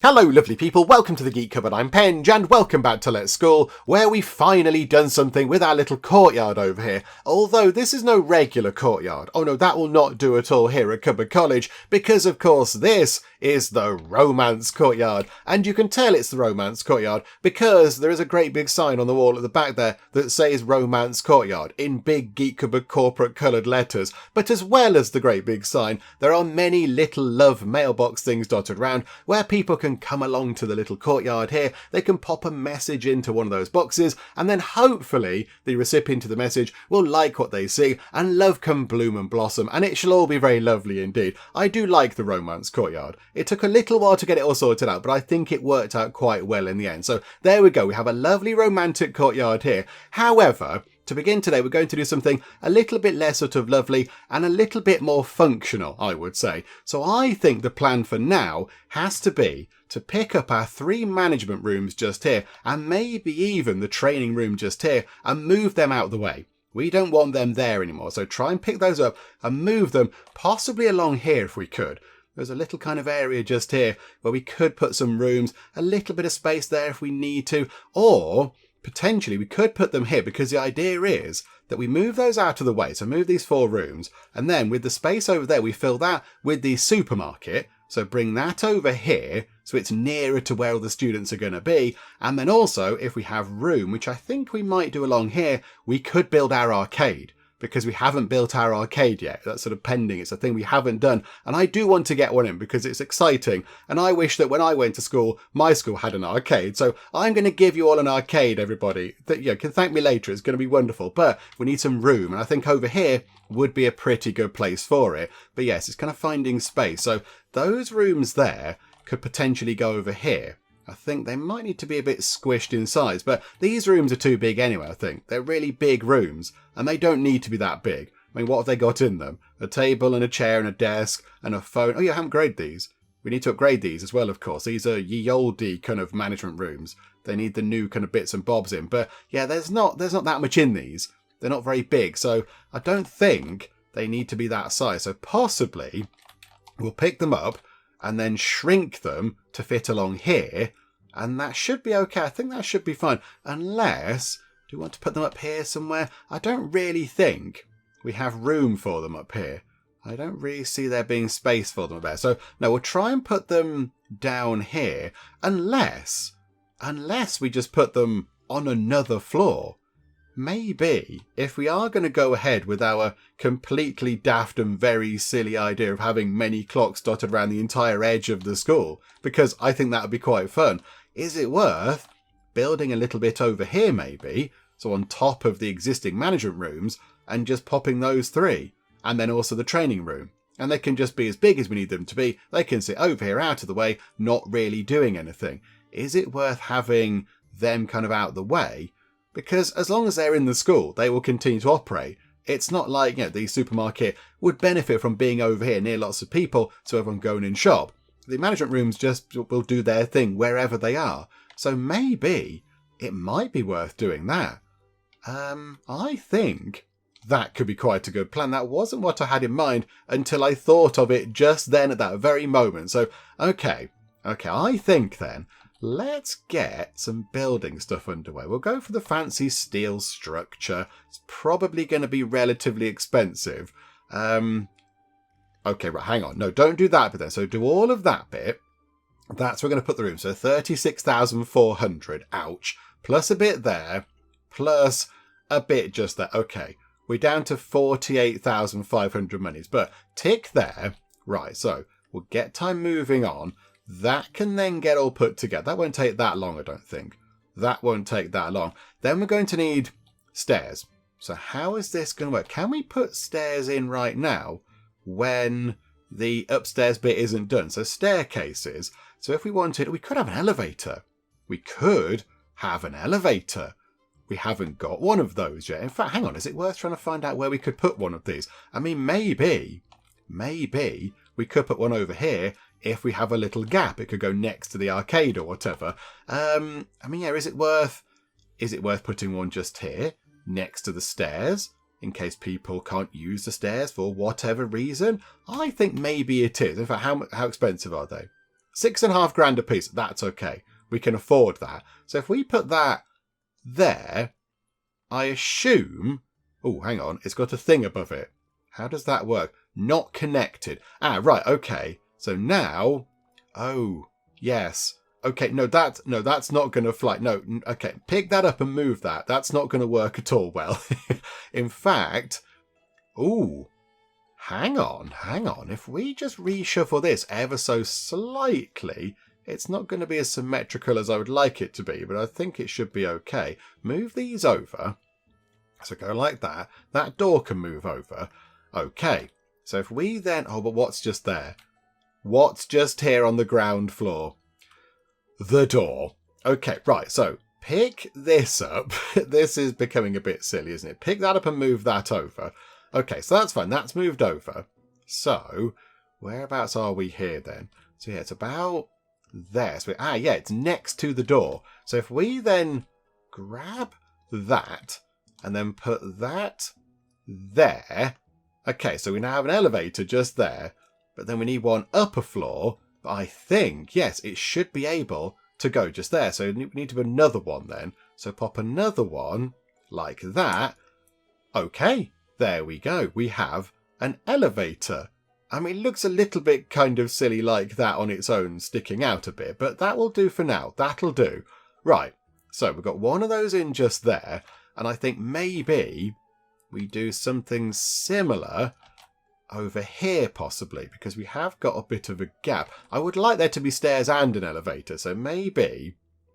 Hello lovely people, welcome to the Geek Cupboard, I'm Penge, and welcome back to Let's School, where we've finally done something with our little courtyard over here. Although this is no regular courtyard. Oh no, that will not do at all here at Cupboard College, because of course this is the Romance Courtyard. And you can tell it's the Romance Courtyard because there is a great big sign on the wall at the back there that says Romance Courtyard in big Geek Cupboard corporate coloured letters. But as well as the great big sign, there are many little love mailbox things dotted around where people can come along to the little courtyard here. They can pop a message into one of those boxes, and then hopefully the recipient of the message will like what they see, and love can bloom and blossom, and it shall all be very lovely indeed. I do like the Romance Courtyard. It took a little while to get it all sorted out, but I think it worked out quite well in the end. So there we go, we have a lovely romantic courtyard here. However, to begin today, we're going to do something a little bit less sort of lovely and a little bit more functional, I would say. So I think the plan for now has to be to pick up our 3 management rooms just here, and maybe even the training room just here, and move them out the way. We don't want them there anymore, so try and pick those up and move them possibly along here if we could. There's a little kind of area just here where we could put some rooms, a little bit of space there if we need to, or potentially we could put them here, because the idea is that we move those out of the way. So move these 4 rooms, and then with the space over there, we fill that with the supermarket. So bring that over here so it's nearer to where all the students are going to be. And then also, if we have room, which I think we might do along here, we could build our arcade, because we haven't built our arcade yet. That's sort of pending. It's a thing we haven't done. And I do want to get one in because it's exciting. And I wish that when I went to school, my school had an arcade. So I'm going to give you all an arcade, everybody. That you can thank me later. It's going to be wonderful. But we need some room. And I think over here would be a pretty good place for it. But yes, it's kind of finding space. So those rooms there could potentially go over here. I think they might need to be a bit squished in size, but these rooms are too big anyway, I think. They're really big rooms, and they don't need to be that big. I mean, what have they got in them? A table and a chair and a desk and a phone. Oh, yeah, I haven't upgraded these. We need to upgrade these as well, of course. These are ye olde kind of management rooms. They need the new kind of bits and bobs in. But yeah, there's not that much in these. They're not very big, so I don't think they need to be that size. So possibly we'll pick them up and then shrink them to fit along here, and that should be okay. I think that should be fine, unless, do we want to put them up here somewhere? I don't really think we have room for them up here. I don't really see there being space for them up there. So no, we'll try and put them down here, unless we just put them on another floor. Maybe, if we are going to go ahead with our completely daft and very silly idea of having many clocks dotted around the entire edge of the school, because I think that would be quite fun, is it worth building a little bit over here maybe, so on top of the existing management rooms, and just popping those 3, and then also the training room. And they can just be as big as we need them to be. They can sit over here out of the way, not really doing anything. Is it worth having them kind of out of the way? Because as long as they're in the school, they will continue to operate. It's not like, the supermarket would benefit from being over here near lots of people, so everyone going in shop. The management rooms just will do their thing wherever they are. So maybe it might be worth doing that. I think that could be quite a good plan. That wasn't what I had in mind until I thought of it just then at that very moment. So, okay, I think then, let's get some building stuff underway. We'll go for the fancy steel structure. It's probably going to be relatively expensive. Okay, right, hang on. No, don't do that bit then. So do all of that bit. That's where we're going to put the room. So 36,400. Ouch. Plus a bit there. Plus a bit just there. Okay, we're down to 48,500 monies. But tick there. Right, so we'll get time moving on. That can then get all put together. That won't take that long, I don't think. That won't take that long. Then we're going to need stairs. So how is this going to work? Can we put stairs in right now when the upstairs bit isn't done? So staircases. So if we wanted, we could have an elevator. We could have an elevator. We haven't got one of those yet. In fact, hang on, is it worth trying to find out where we could put one of these? I mean, maybe we could put one over here. If we have a little gap, it could go next to the arcade or whatever. I mean, yeah, is it worth putting one just here next to the stairs in case people can't use the stairs for whatever reason? I think maybe it is. In fact, how expensive are they? 6.5 grand a piece. That's okay. We can afford that. So if we put that there, I assume... Oh, hang on. It's got a thing above it. How does that work? Not connected. Ah, right. Okay. So now... Oh, yes. Okay, no, that's not going to fly. No, okay, pick that up and move that. That's not going to work at all well. In fact, ooh, hang on. If we just reshuffle this ever so slightly, it's not going to be as symmetrical as I would like it to be, but I think it should be okay. Move these over. So go like that. That door can move over. Okay, so if we then... Oh, but what's just there? What's just here on the ground floor? The door. Okay, right, so pick this up. This is becoming a bit silly, isn't it? Pick that up and move that over. Okay, so that's fine. That's moved over. So, whereabouts are we here then? So yeah, it's about there. So yeah, it's next to the door. So if we then grab that and then put that there. Okay, so we now have an elevator just there. But then we need one upper floor. But I think, yes, it should be able to go just there. So we need to put another one then. So pop another one like that. Okay, there we go. We have an elevator. I mean, it looks a little bit kind of silly like that on its own, sticking out a bit. But that will do for now. That'll do. Right, so we've got one of those in just there. And I think maybe we do something similar over here possibly, because we have got a bit of a gap. I would like there to be stairs and an elevator, so maybe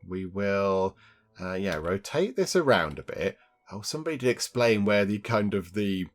we will rotate this around a bit. Oh, somebody did explain where the kind of the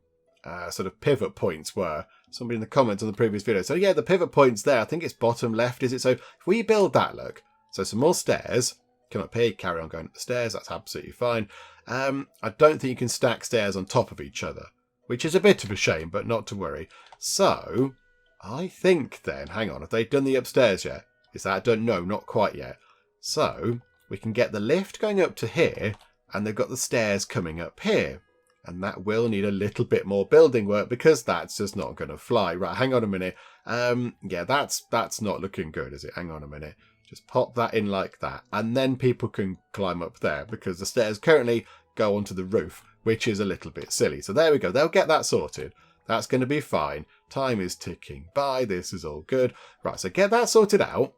sort of pivot points were. Somebody in the comments on the previous video. So yeah, the pivot points there, I think it's bottom left, is it? So if we build that, look, so some more stairs, come up here, carry on going up the stairs, that's absolutely fine. I don't think you can stack stairs on top of each other, which is a bit of a shame, but not to worry. So, I think then, hang on, have they done the upstairs yet? Is that done? No, not quite yet. So, we can get the lift going up to here, and they've got the stairs coming up here. And that will need a little bit more building work, because that's just not going to fly. Right, hang on a minute. Yeah, that's not looking good, is it? Hang on a minute. Just pop that in like that. And then people can climb up there, because the stairs currently go onto the roof, which is a little bit silly. So there we go. They'll get that sorted. That's going to be fine. Time is ticking by. This is all good. Right, so get that sorted out.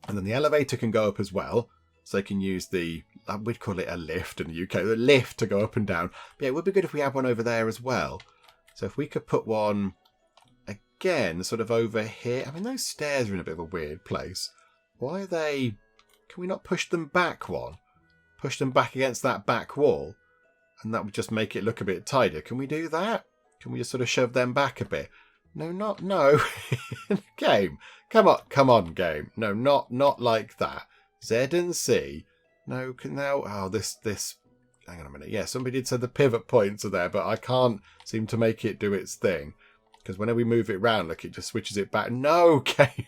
And then the elevator can go up as well. So they can use the, we'd call it a lift in the UK, the lift to go up and down. But yeah, it would be good if we had one over there as well. So if we could put one, again, sort of over here. I mean, those stairs are in a bit of a weird place. Why are they... Can we not push them back one? Push them back against that back wall? And that would just make it look a bit tidier. Can we do that? Can we just sort of shove them back a bit? No, no. Game. Come on, game. No, not like that. Z and C. No, this. Hang on a minute. Yeah, somebody did say the pivot points are there, but I can't seem to make it do its thing. Because whenever we move it round, look, it just switches it back. No, game.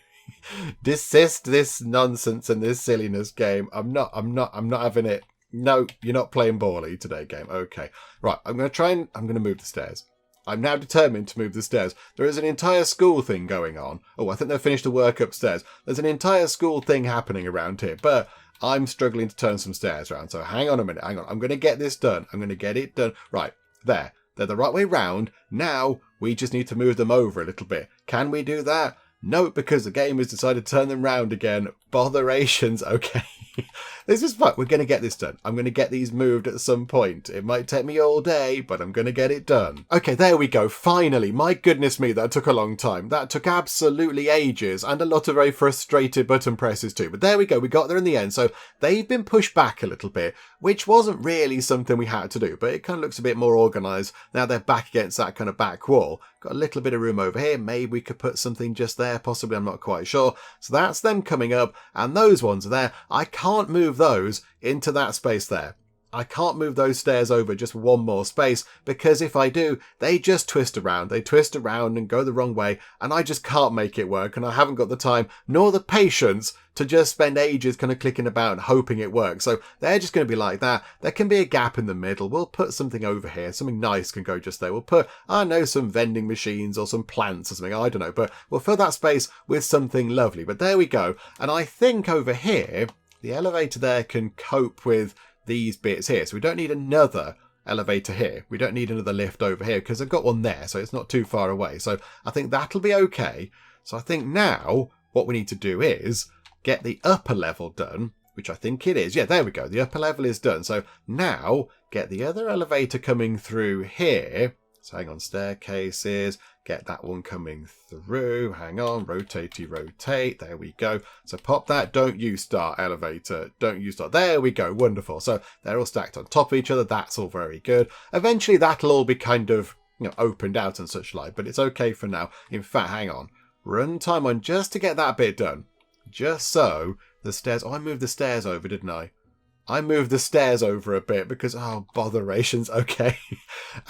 Desist this nonsense and this silliness, game. I'm not having it. No, you're not playing bally today, game. Okay. Right, I'm going to move the stairs. I'm now determined to move the stairs. There is an entire school thing going on. Oh, I think they've finished the work upstairs. There's an entire school thing happening around here, but I'm struggling to turn some stairs around. So hang on a minute. Hang on. I'm going to get this done. I'm going to get it done. Right, there. They're the right way round. Now we just need to move them over a little bit. Can we do that? No, because the game has decided to turn them round again. Botherations. Okay. This is fun. We're going to get this done. I'm going to get these moved at some point. It might take me all day, but I'm going to get it done. Okay, there we go. Finally. My goodness me, that took a long time. That took absolutely ages, and a lot of very frustrated button presses too. But there we go. We got there in the end. So they've been pushed back a little bit, which wasn't really something we had to do, but it kind of looks a bit more organised. Now they're back against that kind of back wall. Got a little bit of room over here. Maybe we could put something just there, possibly. I'm not quite sure. So that's them coming up, and those ones are there. I can't move those into that space there. I can't move those stairs over just one more space, because if I do, they just twist around. They twist around and go the wrong way, and I just can't make it work, and I haven't got the time nor the patience to just spend ages kind of clicking about and hoping it works. So they're just going to be like that. There can be a gap in the middle. We'll put something over here. Something nice can go just there. We'll put, I don't know, some vending machines or some plants or something. I don't know, but we'll fill that space with something lovely. But there we go. And I think over here, the elevator there can cope with these bits here. So we don't need another elevator here. We don't need another lift over here because I've got one there, so it's not too far away. So I think that'll be okay. So I think now what we need to do is get the upper level done, which I think it is. Yeah, there we go. The upper level is done. So now get the other elevator coming through here. So hang on, staircases. Get that one coming through. Hang on, rotate. There we go. So pop that. Don't you start, elevator. Don't you start. There we go. Wonderful. So they're all stacked on top of each other. That's all very good. Eventually that'll all be kind of, opened out and such like, but it's okay for now. In fact, hang on. Run time on just to get that bit done. Just so the stairs. Oh, I moved the stairs over, didn't I? I moved the stairs over a bit because, oh, botherations. Okay.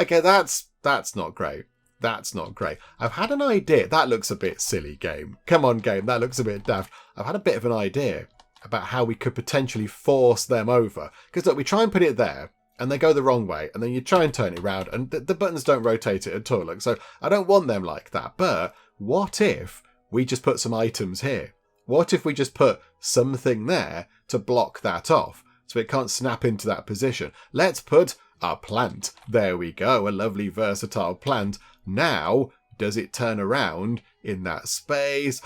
Okay, that's not great. That's not great. I've had an idea. That looks a bit silly, game. Come on, game. That looks a bit daft. I've had a bit of an idea about how we could potentially force them over. Because look, we try and put it there, and they go the wrong way, and then you try and turn it around, and the buttons don't rotate it at all. Look, so I don't want them like that. But what if we just put some items here? What if we just put something there to block that off, so it can't snap into that position? Let's put a plant. There we go. A lovely versatile plant. Now, does it turn around in that space?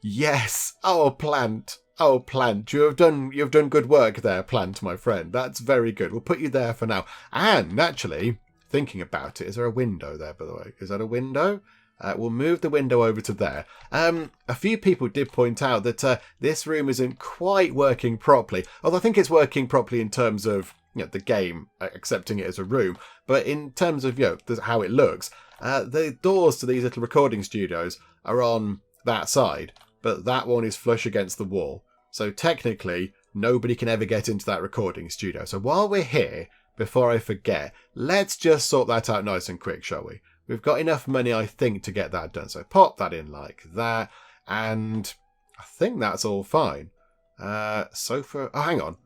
Yes! Oh, plant. Oh, plant. You've done good work there, plant, my friend. That's very good. We'll put you there for now. And, actually, thinking about it, is there a window there, by the way? Is that a window? We'll move the window over to there. A few people did point out that this room isn't quite working properly. Although I think it's working properly in terms of the game accepting it as a room, but in terms of how it looks, the doors to these little recording studios are on that side, but that one is flush against the wall. So technically, nobody can ever get into that recording studio. So while we're here, before I forget, let's just sort that out nice and quick, shall we? We've got enough money, I think, to get that done. So pop that in like that, and I think that's all fine. Sofa. Oh, hang on.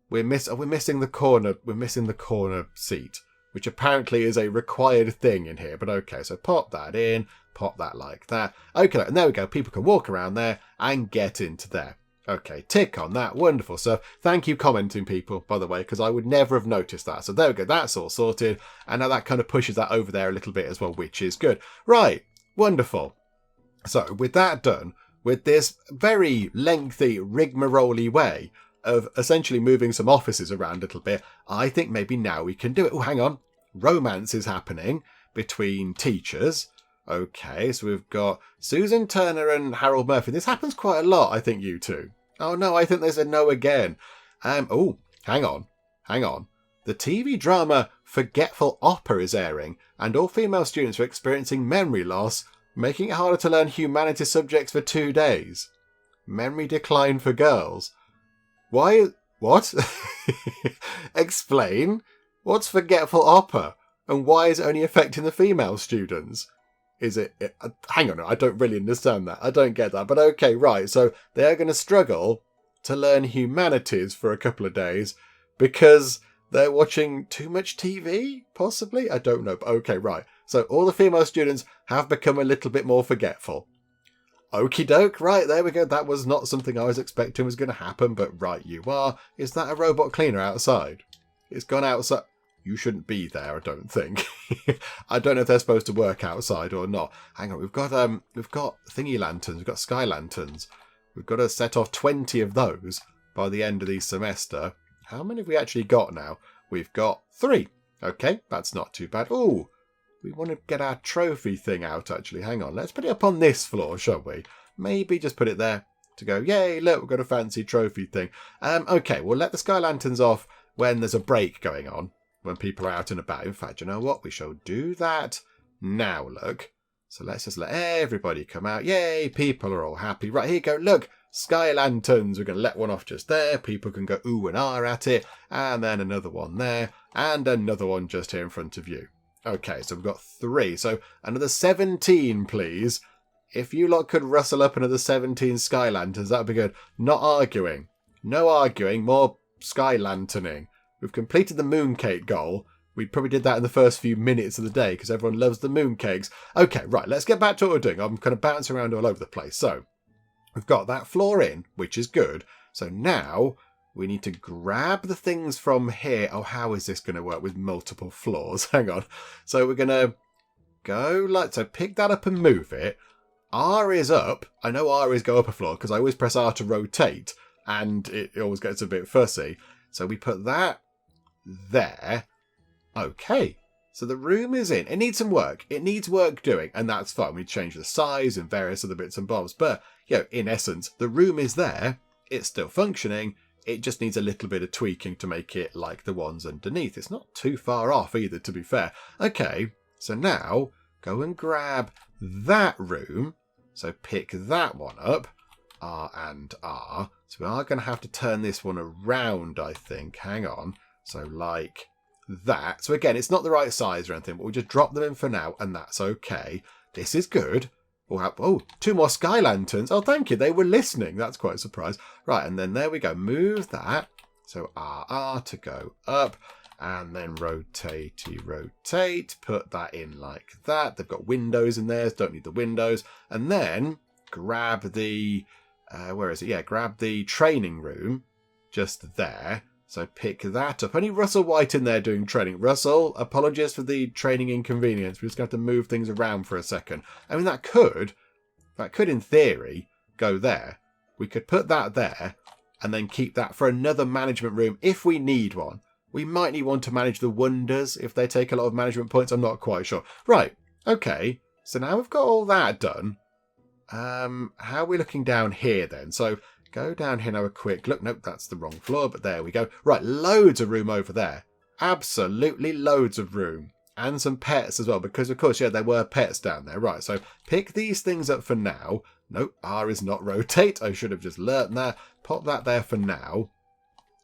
We're missing the corner. We're missing the corner seat, which apparently is a required thing in here. But okay, so pop that in, pop that like that. Okay, and there we go. People can walk around there and get into there. Okay, tick on that. Wonderful stuff. Thank you, commenting people, by the way, because I would never have noticed that. So there we go. That's all sorted. And now that kind of pushes that over there a little bit as well, which is good. Right. Wonderful. So with that done, with this very lengthy rigmarole way of essentially moving some offices around a little bit, I think maybe now we can do it. Oh, hang on. Romance is happening between teachers. Okay, so we've got Susan Turner and Harold Murphy. This happens quite a lot, I think, you two. Oh, no, I think there's a no again. Oh, hang on. The TV drama Forgetful Opera is airing, and all female students are experiencing memory loss, making it harder to learn humanities subjects for 2 days. Memory decline for girls. Why? What? Explain. What's Forgetful Opera? And why is it only affecting the female students? Is it... hang on, I don't really understand that. I don't get that. But okay, right. So they're going to struggle to learn humanities for a couple of days because they're watching too much TV, possibly? I don't know. But okay, right. So all the female students have become a little bit more forgetful. Okie doke, right, there we go. That was not something I was expecting was going to happen, but right you are. Is that a robot cleaner outside? It's gone outside. You shouldn't be there, I don't think. I don't know if they're supposed to work outside or not. Hang on, we've got thingy lanterns, we've got sky lanterns. We've got to set off 20 of those by the end of the semester. How many have we actually got now? We've got 3. Okay, that's not too bad. Ooh, we want to get our trophy thing out, actually. Hang on, let's put it up on this floor, shall we? Maybe just put it there to go, yay, look, we've got a fancy trophy thing. Okay, we'll let the sky lanterns off when there's a break going on, when people are out and about. In fact, you know what? We shall do that now, look. So let's just let everybody come out. Yay, people are all happy. Right, here you go. Look, Sky lanterns, we're going to let one off just there. People can go ooh and ah at it. And then another one there. And another one just here in front of you. Okay, so we've got 3. So another 17, please. If you lot could rustle up another 17 sky lanterns, that would be good. Not arguing. No arguing, more sky lanterning. We've completed the mooncake goal. We probably did that in the first few minutes of the day because everyone loves the mooncakes. Okay, right, let's get back to what we're doing. I'm kind of bouncing around all over the place. So, we've got that floor in, which is good. So now we need to grab the things from here. Oh, how is this going to work with multiple floors? Hang on. So we're going to go like, so pick that up and move it. R is up. I know R is go up a floor because I always press R to rotate and it always gets a bit fussy. So we put that there. Okay. So the room is in. It needs some work. It needs work doing, and that's fine. We change the size and various other bits and bobs. But, you know, in essence, the room is there. It's still functioning. It just needs a little bit of tweaking to make it like the ones underneath. It's not too far off either, to be fair. Okay, so now go and grab that room. So pick that one up. R and R. So we are going to have to turn this one around, I think. Hang on. So like that. So again, it's not the right size or anything, but we'll just drop them in for now, and that's okay. This is good. We'll have, 2 more sky lanterns. Oh, thank you. They were listening. That's quite a surprise. Right, and then there we go. Move that. So R to go up. And then rotate. Put that in like that. They've got windows in there. Don't need the windows. And then grab the... where is it? Yeah, grab the training room. Just there. So pick that up. Only Russell White in there doing training. Russell, apologies for the training inconvenience. We're just going to have to move things around for a second. I mean, that could in theory go there. We could put that there and then keep that for another management room if we need one. We might need one to manage the wonders if they take a lot of management points. I'm not quite sure. Right. Okay. So now we've got all that done. How are we looking down here then? So go down here now a quick look. Nope, that's the wrong floor, but there we go. Right, loads of room over there. Absolutely loads of room. And some pets as well, because of course, yeah, there were pets down there. Right, so pick these things up for now. Nope, R is not rotate. I should have just learnt that. Pop that there for now.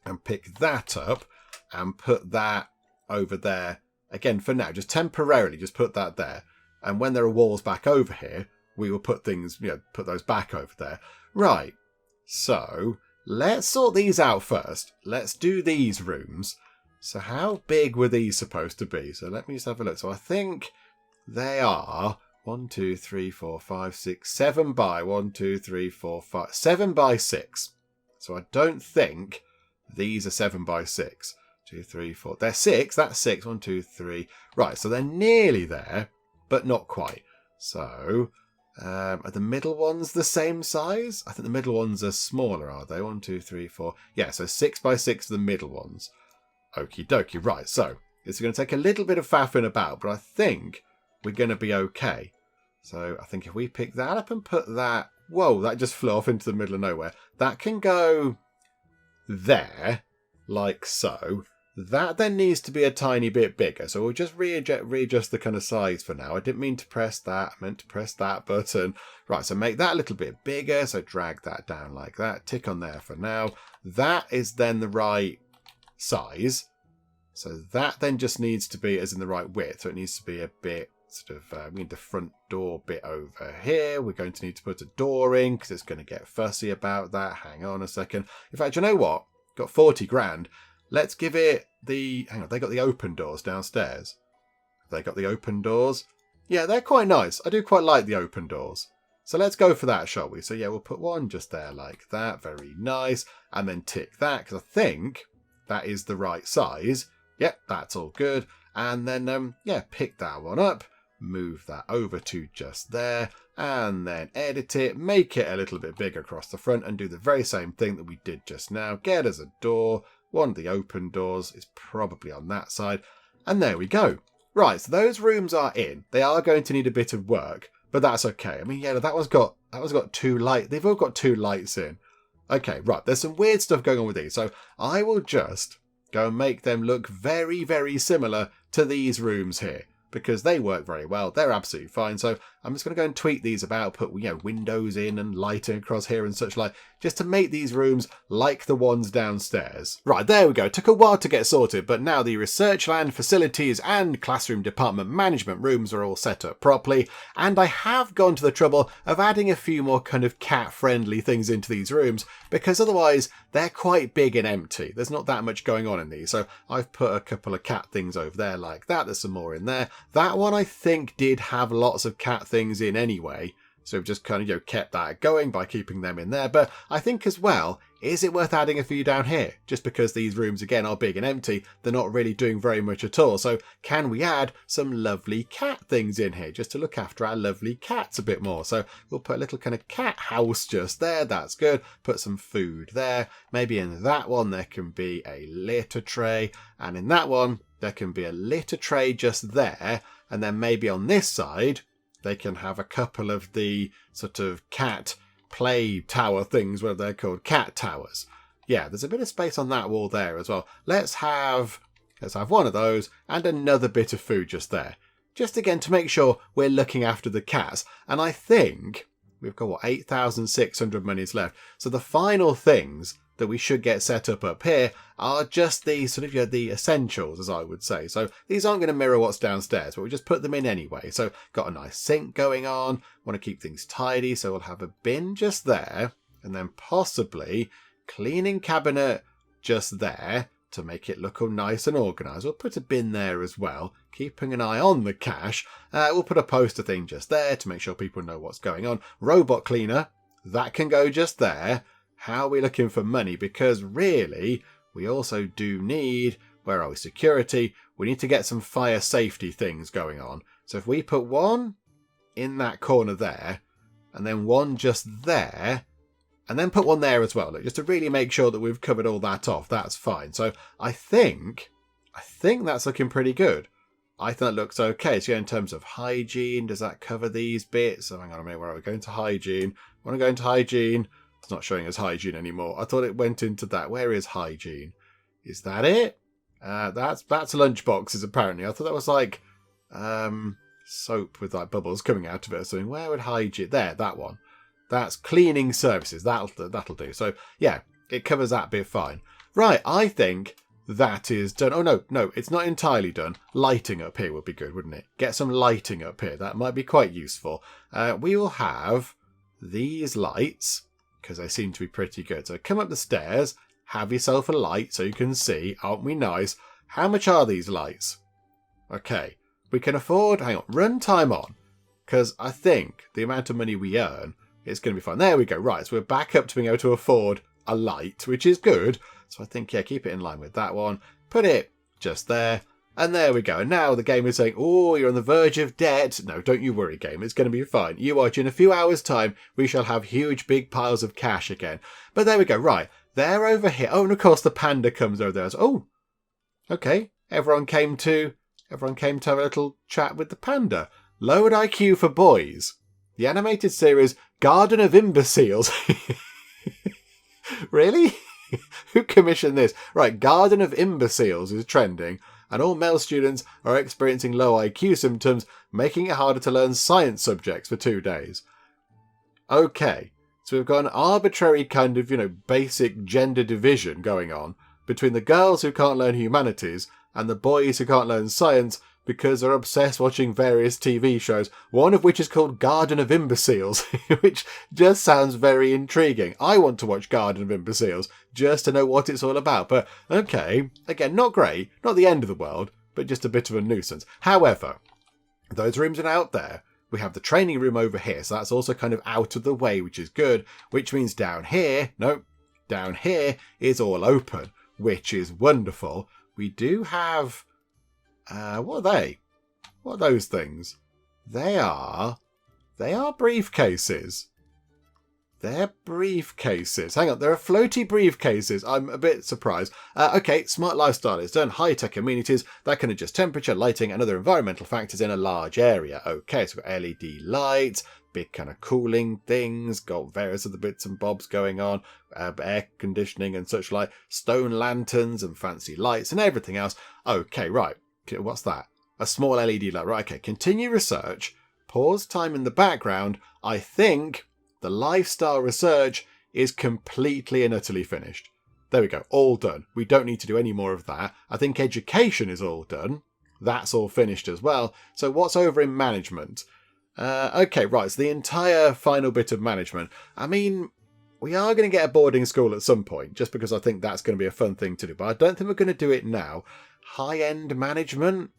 And pick that up. And put that over there. Again, for now, just temporarily, just put that there. And when there are walls back over here, we will put things, put those back over there. Right. So, let's sort these out first. Let's do these rooms. So how big were these supposed to be? So let me just have a look. So I think they are 1, 2, 3, 4, 5, 6, 7 by 1, 2, 3, 4, 5, 7 by 6. So I don't think these are 7 by 6. 2, 3, 4. They're 6. That's 6. 1, 2, 3. Right, so they're nearly there, but not quite. So... are the middle ones the same size? I think the middle ones are smaller, are they? 1, 2, 3, 4. Yeah, so 6 by 6 are the middle ones. Okie dokie. Right, so it's going to take a little bit of faffing about, but I think we're going to be okay. So I think if we pick that up and put that... Whoa, that just flew off into the middle of nowhere. That can go there, like so. That then needs to be a tiny bit bigger. So we'll just readjust the kind of size for now. I didn't mean to press that. I meant to press that button. Right, so make that a little bit bigger. So drag that down like that. Tick on there for now. That is then the right size. So that then just needs to be as in the right width. So it needs to be a bit sort of, we need the front door bit over here. We're going to need to put a door in because it's going to get fussy about that. Hang on a second. In fact, you know what? Got 40 grand. Let's give it the... Hang on, they got the open doors downstairs. They got the open doors. Yeah, they're quite nice. I do quite like the open doors. So let's go for that, shall we? So yeah, we'll put one just there like that. Very nice. And then tick that, because I think that is the right size. Yep, that's all good. And then, yeah, pick that one up. Move that over to just there. And then edit it. Make it a little bit bigger across the front. And do the very same thing that we did just now. Get us a door. One of the open doors is probably on that side. And there we go. Right, so those rooms are in. They are going to need a bit of work, but that's okay. I mean, yeah, that one's got 2 lights. They've all got 2 lights in. Okay, right, there's some weird stuff going on with these. So I will just go and make them look very, very similar to these rooms here. because they work very well. They're absolutely fine. So I'm just going to go and tweak these about, put windows in and lighting across here and such like, just to make these rooms like the ones downstairs. Right, there we go. Took a while to get sorted, but now the research land, facilities and classroom department management rooms are all set up properly, and I have gone to the trouble of adding a few more kind of cat-friendly things into these rooms, because otherwise they're quite big and empty. There's not that much going on in these, so I've put a couple of cat things over there like that. There's some more in there. That one I think did have lots of cat things in anyway, so we've just kind of kept that going by keeping them in there. But I think as well, is it worth adding a few down here? Just because these rooms again are big and empty, they're not really doing very much at all. So can we add some lovely cat things in here just to look after our lovely cats a bit more? So we'll put a little kind of cat house just there. That's good. Put some food there. Maybe in that one there can be a litter tray, and in that one there can be a litter tray just there. And then maybe on this side they can have a couple of the sort of cat play tower things, where they're called cat towers. Yeah, there's a bit of space on that wall there as well. Let's have one of those and another bit of food just there. Just again to make sure we're looking after the cats. And I think we've got 8,600 monies left. So the final things that we should get set up here are just the sort of the essentials, as I would say. So these aren't going to mirror what's downstairs, but we just put them in anyway. So got a nice sink going on. Want to keep things tidy, so we'll have a bin just there, and then possibly cleaning cabinet just there to make it look all nice and organised. We'll put a bin there as well, keeping an eye on the cash. We'll put a poster thing just there to make sure people know what's going on. Robot cleaner, that can go just there. How are we looking for money? Because really, we also do need, where are we, security? We need to get some fire safety things going on. So if we put one in that corner there, and then one just there, and then put one there as well, just to really make sure that we've covered all that off, that's fine. So I think that's looking pretty good. I think that looks okay. So in terms of hygiene, does that cover these bits? So hang on a minute, where are we going to hygiene? I want to go into hygiene. It's not showing as hygiene anymore. I thought it went into that. Where is hygiene? Is that it? That's lunchboxes apparently. I thought that was like soap with like bubbles coming out of it or something. Where would hygiene? There, that one. That's cleaning services. That'll do. So yeah, it covers that bit fine. Right, I think that is done. Oh no, it's not entirely done. Lighting up here would be good, wouldn't it? Get some lighting up here. That might be quite useful. We will have these lights, because they seem to be pretty good. So come up the stairs, have yourself a light so you can see. Aren't we nice? How much are these lights? Okay, we can afford, hang on, run time on, because I think the amount of money we earn is going to be fine. There we go. Right, so we're back up to being able to afford a light, which is good. So I think, yeah, keep it in line with that one. Put it just there. And there we go. And now the game is saying, oh, you're on the verge of debt. No, don't you worry, game. It's going to be fine. You watch, in a few hours' time, we shall have huge, big piles of cash again. But there we go. Right. They're over here. Oh, and of course the panda comes over there. Oh, okay. Everyone came to have a little chat with the panda. Lowered IQ for boys. The animated series Garden of Imbeciles. Really? Who commissioned this? Right, Garden of Imbeciles is trending, and all male students are experiencing low IQ symptoms, making it harder to learn science subjects for 2 days. Okay, so we've got an arbitrary kind of, basic gender division going on between the girls who can't learn humanities and the boys who can't learn science because they're obsessed watching various TV shows, one of which is called Garden of Imbeciles, which just sounds very intriguing. I want to watch Garden of Imbeciles just to know what it's all about. But, okay, again, not great, not the end of the world, but just a bit of a nuisance. However, those rooms are out there. We have the training room over here, so that's also kind of out of the way, which is good, which means down here is all open, which is wonderful. We do have... what are they? What are those things? They are briefcases. They're briefcases. Hang on, there are floaty briefcases. I'm a bit surprised. Okay, smart lifestyle is done. High-tech amenities that can adjust temperature, lighting, and other environmental factors in a large area. Okay, so we've got LED lights, big kind of cooling things, got various other bits and bobs going on, air conditioning and such like, stone lanterns and fancy lights and everything else. Okay, right. What's that? A small LED light. Right, okay. Continue research. Pause time in the background. I think the lifestyle research is completely and utterly finished. There we go. All done. We don't need to do any more of that. I think education is all done. That's all finished as well. So what's over in management? Okay, right. So the entire final bit of management. I mean, we are going to get a boarding school at some point, just because I think that's going to be a fun thing to do. But I don't think we're going to do it now. High-end management?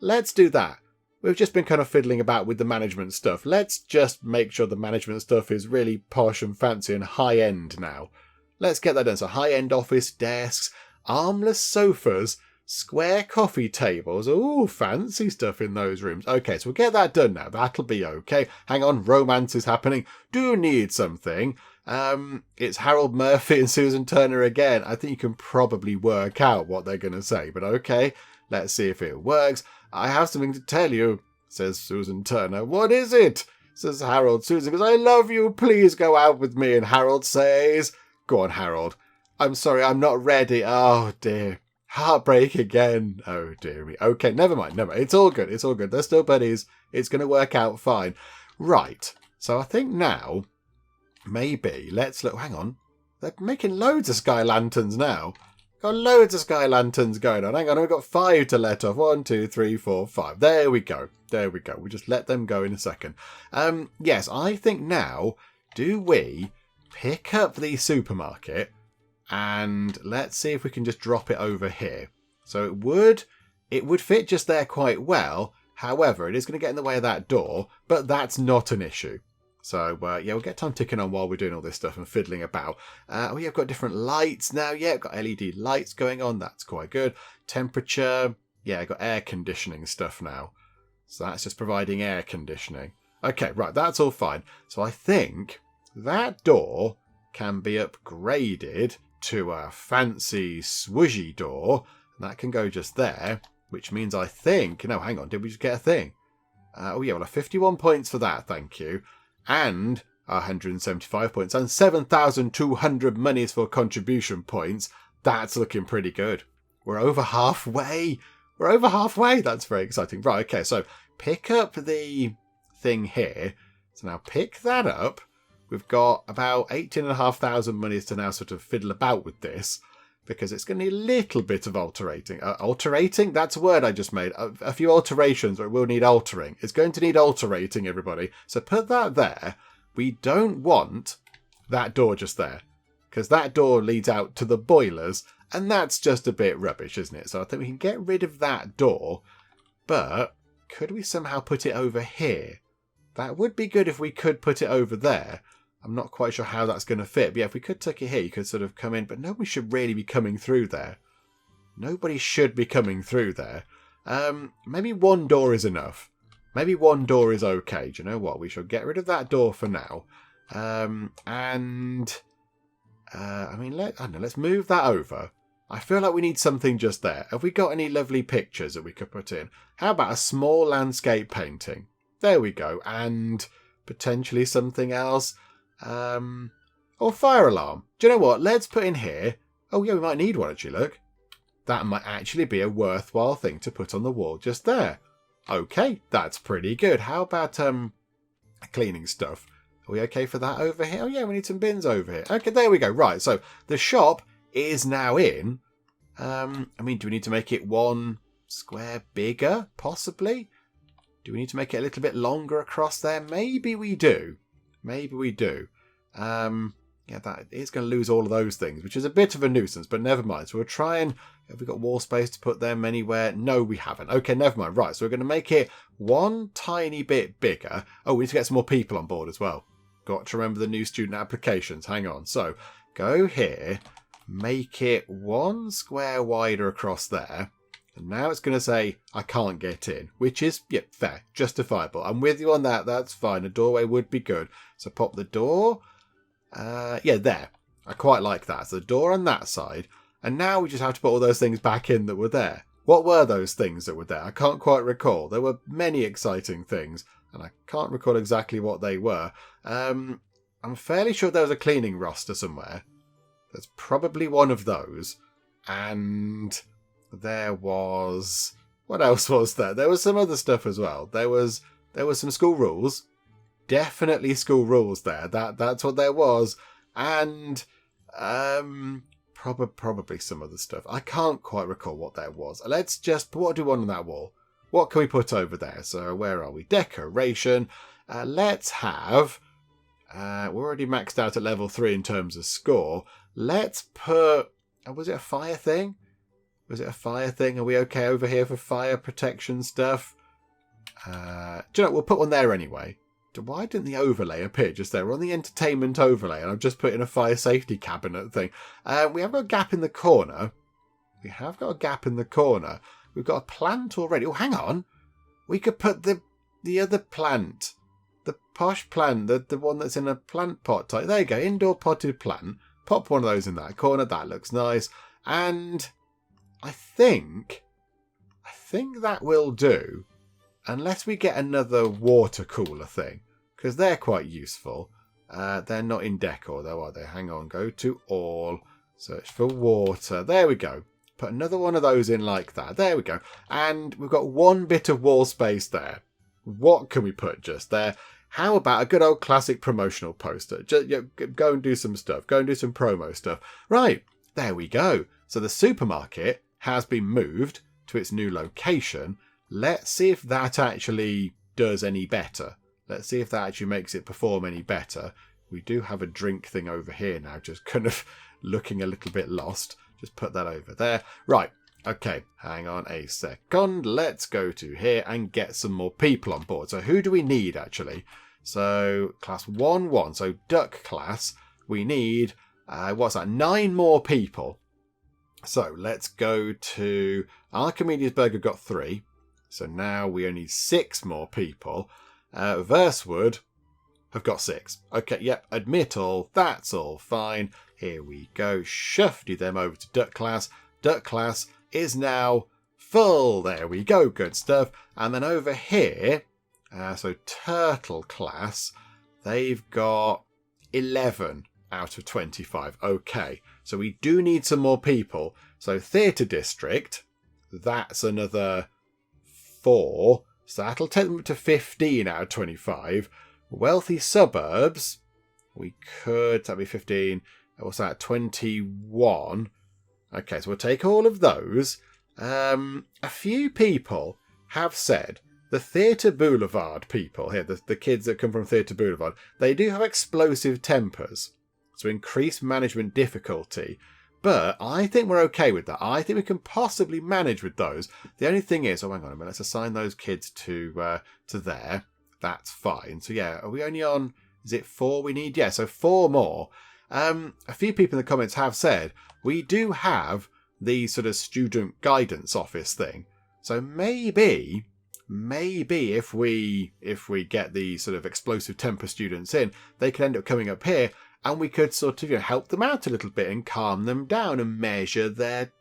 Let's do that. We've just been kind of fiddling about with the management stuff. Let's just make sure the management stuff is really posh and fancy and high-end now. Let's get that done. So high-end office desks, armless sofas, square coffee tables. Ooh, fancy stuff in those rooms. Okay, so we'll get that done now. That'll be okay. Hang on, romance is happening. Do need something. It's Harold Murphy and Susan Turner again. I think you can probably work out what they're going to say, but okay, let's see if it works. I have something to tell you, says Susan Turner. What is it? Says Harold. Susan goes, I love you. Please go out with me. And Harold says, go on, Harold. I'm sorry, I'm not ready. Oh, dear. Heartbreak again. Oh, dear me. Okay, never mind. It's all good. It's all good. They're still buddies. It's going to work out fine. Right. So I think now, maybe, let's look. Hang on. They're making loads of sky lanterns now. Got loads of sky lanterns going on. Hang on, we've got 5 to let off. 1, 2, 3, 4, 5. There we go. There we go. We'll just let them go in a second. Yes, I think now, do we pick up the supermarket and let's see if we can just drop it over here. So it would fit just there quite well. However, it is going to get in the way of that door, but that's not an issue. So, yeah, we'll get time ticking on while we're doing all this stuff and fiddling about. Oh, yeah, I've got different lights now. Yeah, I've got LED lights going on. That's quite good. Temperature. Yeah, I've got air conditioning stuff now. So that's just providing air conditioning. Okay, right, that's all fine. So I think that door can be upgraded to a fancy swooshy door. That can go just there, which means I think... No, hang on, did we just get a thing? Oh, yeah, well, 51 points for that, thank you. And 175 points and 7,200 monies for contribution points. That's looking pretty good. We're over halfway. We're over halfway. That's very exciting. Right, okay, so pick up the thing here. So now pick that up. We've got about 18,500 monies to now sort of fiddle about with this, because it's going to need a little bit of alterating. Alterating? That's a word I just made. A few alterations, or it will need altering. It's going to need alterating, everybody. So put that there. We don't want that door just there, because that door leads out to the boilers, and that's just a bit rubbish, isn't it? So I think we can get rid of that door, but could we somehow put it over here? That would be good if we could put it over there. I'm not quite sure how that's going to fit. But yeah, if we could tuck it here, you could sort of come in. But nobody should really be coming through there. Nobody should be coming through there. Maybe one door is enough. Maybe one door is okay. Do you know what? We shall get rid of that door for now. I mean, I don't know, let's move that over. I feel like we need something just there. Have we got any lovely pictures that we could put in? How about a small landscape painting? There we go. And potentially something else. Or fire alarm. Do you know what? Let's put in here. Oh yeah, we might need one actually, look. That might actually be a worthwhile thing to put on the wall just there. Okay, that's pretty good. How about cleaning stuff? Are we okay for that over here? Oh yeah, we need some bins over here. Okay, there we go. Right, so the shop is now in. I mean, do we need to make it 1 square bigger? Possibly. Do we need to make it a little bit longer across there? Maybe we do. Maybe we do. Yeah, that is going to lose all of those things, which is a bit of a nuisance, but never mind. So we'll try and... Have we got wall space to put them anywhere? No, we haven't. Okay, never mind. Right, so we're going to make it 1 tiny bit bigger. Oh, we need to get some more people on board as well. Got to remember the new student applications. Hang on. So, go here. Make it 1 square wider across there. And now it's going to say, I can't get in. Which is, yeah, fair. Justifiable. I'm with you on that. That's fine. A doorway would be good. So pop the door... yeah, there. I quite like that. So the door on that side. And now we just have to put all those things back in that were there. What were those things that were there? I can't quite recall. There were many exciting things. And I can't recall exactly what they were. I'm fairly sure there was a cleaning roster somewhere. There's probably one of those. And there was... What else was there? There was some other stuff as well. There was some school rules. Definitely school rules there. That's what there was. And probably some other stuff. I can't quite recall what there was. Let's just, what do we want on that wall? What can we put over there? So where are we? Decoration. Let's have, we're already maxed out at level 3 in terms of score. Let's put, was it a fire thing? Was it a fire thing? Are we okay over here for fire protection stuff? Do you know, we'll put one there anyway. Why didn't the overlay appear just there? We're on the entertainment overlay, and I've just put in a fire safety cabinet thing. We have got a gap in the corner. We've got a plant already. Oh, hang on. We could put the other plant. The posh plant, the one that's in a plant pot type. There you go, indoor potted plant. Pop one of those in that corner. That looks nice. And I think that will do. Unless we get another water cooler thing, because they're quite useful. They're not in decor though, are they? Hang on, go to all, search for water. There we go. Put another one of those in like that. There we go. And we've got one bit of wall space there. What can we put just there? How about a good old classic promotional poster? Just, go and do some stuff. Go and do some promo stuff. Right, there we go. So the supermarket has been moved to its new location. Let's see if that actually does any better. Let's see if that actually makes it perform any better. We do have a drink thing over here now, just kind of looking a little bit lost. Just put that over there. Right, okay, hang on a second. Let's go to here and get some more people on board. So who do we need actually? So class 1-1, so duck class, we need, 9 more people. So let's go to Archimedes Burger got 3. So now we only need 6 more people. Versewood have got 6. Okay, yep, admit all. That's all fine. Here we go. Shufty them over to Duck class. Duck class is now full. There we go. Good stuff. And then over here, so Turtle class, they've got 11 out of 25. Okay, so we do need some more people. So Theatre District, that's another 4, so that'll take them up to 15 out of 25. Wealthy Suburbs, that'd be 15, what's that, 21. Okay, so we'll take all of those. A few people have said, the Theatre Boulevard people here, the kids that come from Theatre Boulevard, they do have explosive tempers, so increased management difficulty. But I think we're okay with that. I think we can possibly manage with those. The only thing is, hang on a minute, let's assign those kids to there. That's fine. So yeah, are we only on, is it 4 we need? Yeah, so 4 more. A few people in the comments have said, we do have the sort of student guidance office thing. So maybe if we get the sort of explosive temper students in, they could end up coming up here. And we could sort of help them out a little bit and calm them down and measure their